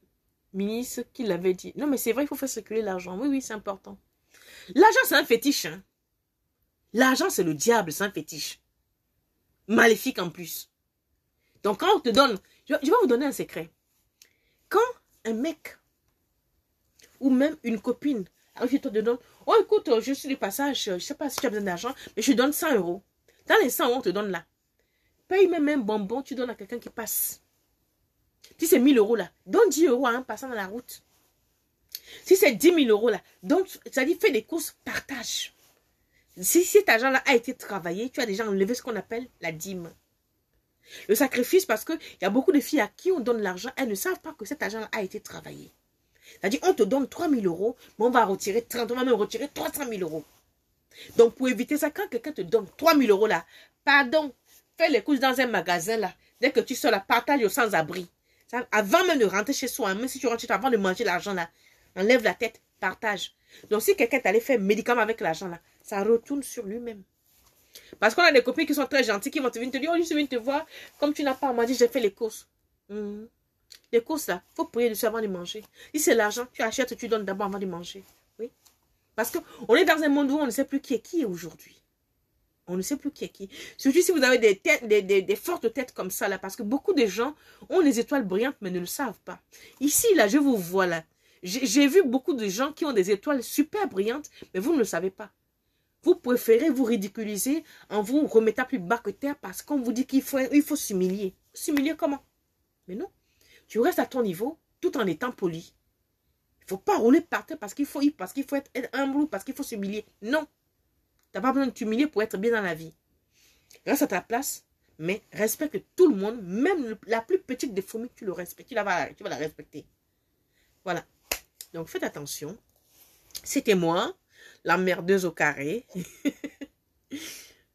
ministre qui l'avait dit. Non, mais c'est vrai, il faut faire circuler l'argent. Oui, c'est important. L'argent, c'est un fétiche. Hein? L'argent, c'est le diable, c'est un fétiche. Maléfique en plus. Donc, quand on te donne... Je vais vous donner un secret. Quand un mec ou même une copine arrive et te donne, oh écoute, je suis du passage, je ne sais pas si tu as besoin d'argent, mais je te donne 100 euros. Dans les 100 euros, on te donne là. Paye même un bonbon, tu donnes à quelqu'un qui passe. Si c'est 1000 euros là, donne 10 euros à un passant dans la route. Si c'est 10 000 euros là, donc ça dit fais des courses, partage. Si cet argent-là a été travaillé, tu as déjà enlevé ce qu'on appelle la dîme. Le sacrifice, parce qu'il y a beaucoup de filles à qui on donne l'argent, elles ne savent pas que cet argent a été travaillé. C'est-à-dire, on te donne 3 000 euros, mais on va retirer 30, on va même retirer 300 000 euros. Donc, pour éviter ça, quand quelqu'un te donne 3 000 euros là, pardon, fais les courses dans un magasin là, dès que tu sors là, partage aux sans-abri. Avant même de rentrer chez soi, même si tu rentres chez toi, avant de manger l'argent là, enlève la tête, partage. Donc, si quelqu'un t'allait faire médicament avec l'argent là, ça retourne sur lui-même. Parce qu'on a des copines qui sont très gentilles, qui vont te venir te dire, oh, je viens te voir, comme tu n'as pas à manger, j'ai fait les courses. Les courses là, il faut prier dessus avant de manger. Si c'est l'argent, tu achètes, tu donnes d'abord avant de manger. Oui. Parce qu'on est dans un monde où on ne sait plus qui est qui aujourd'hui. On ne sait plus qui est qui. Surtout si vous avez des têtes, des fortes têtes comme ça là, parce que beaucoup de gens ont des étoiles brillantes mais ne le savent pas. Ici là, je vous vois là. J'ai vu beaucoup de gens qui ont des étoiles super brillantes, mais vous ne le savez pas. Vous préférez vous ridiculiser en vous remettant plus bas que terre parce qu'on vous dit qu'il faut s'humilier. S'humilier comment? Mais non. Tu restes à ton niveau tout en étant poli. Il ne faut pas rouler par terre parce qu'il faut être humble ou parce qu'il faut s'humilier. Non. Tu n'as pas besoin de t'humilier pour être bien dans la vie. Reste à ta place, mais respecte tout le monde, même la plus petite des fourmis, tu le respectes. Tu vas la respecter. Voilà. Donc faites attention. C'était moi, la merdeuse au carré.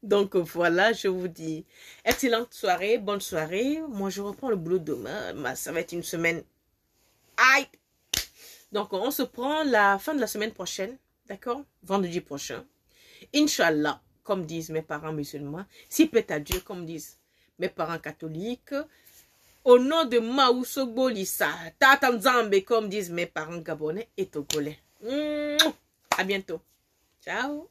Donc voilà, je vous dis excellente soirée, bonne soirée. Moi, je reprends le boulot demain. Ça va être une semaine. Aïe! Donc, on se prend la fin de la semaine prochaine. D'accord? Vendredi prochain. Inch'Allah, comme disent mes parents musulmans. Si plaît à Dieu, comme disent mes parents catholiques. Au nom de Maousogbo Lissa, Tata Nzambe, comme disent mes parents gabonais et togolais. À bientôt. Ciao!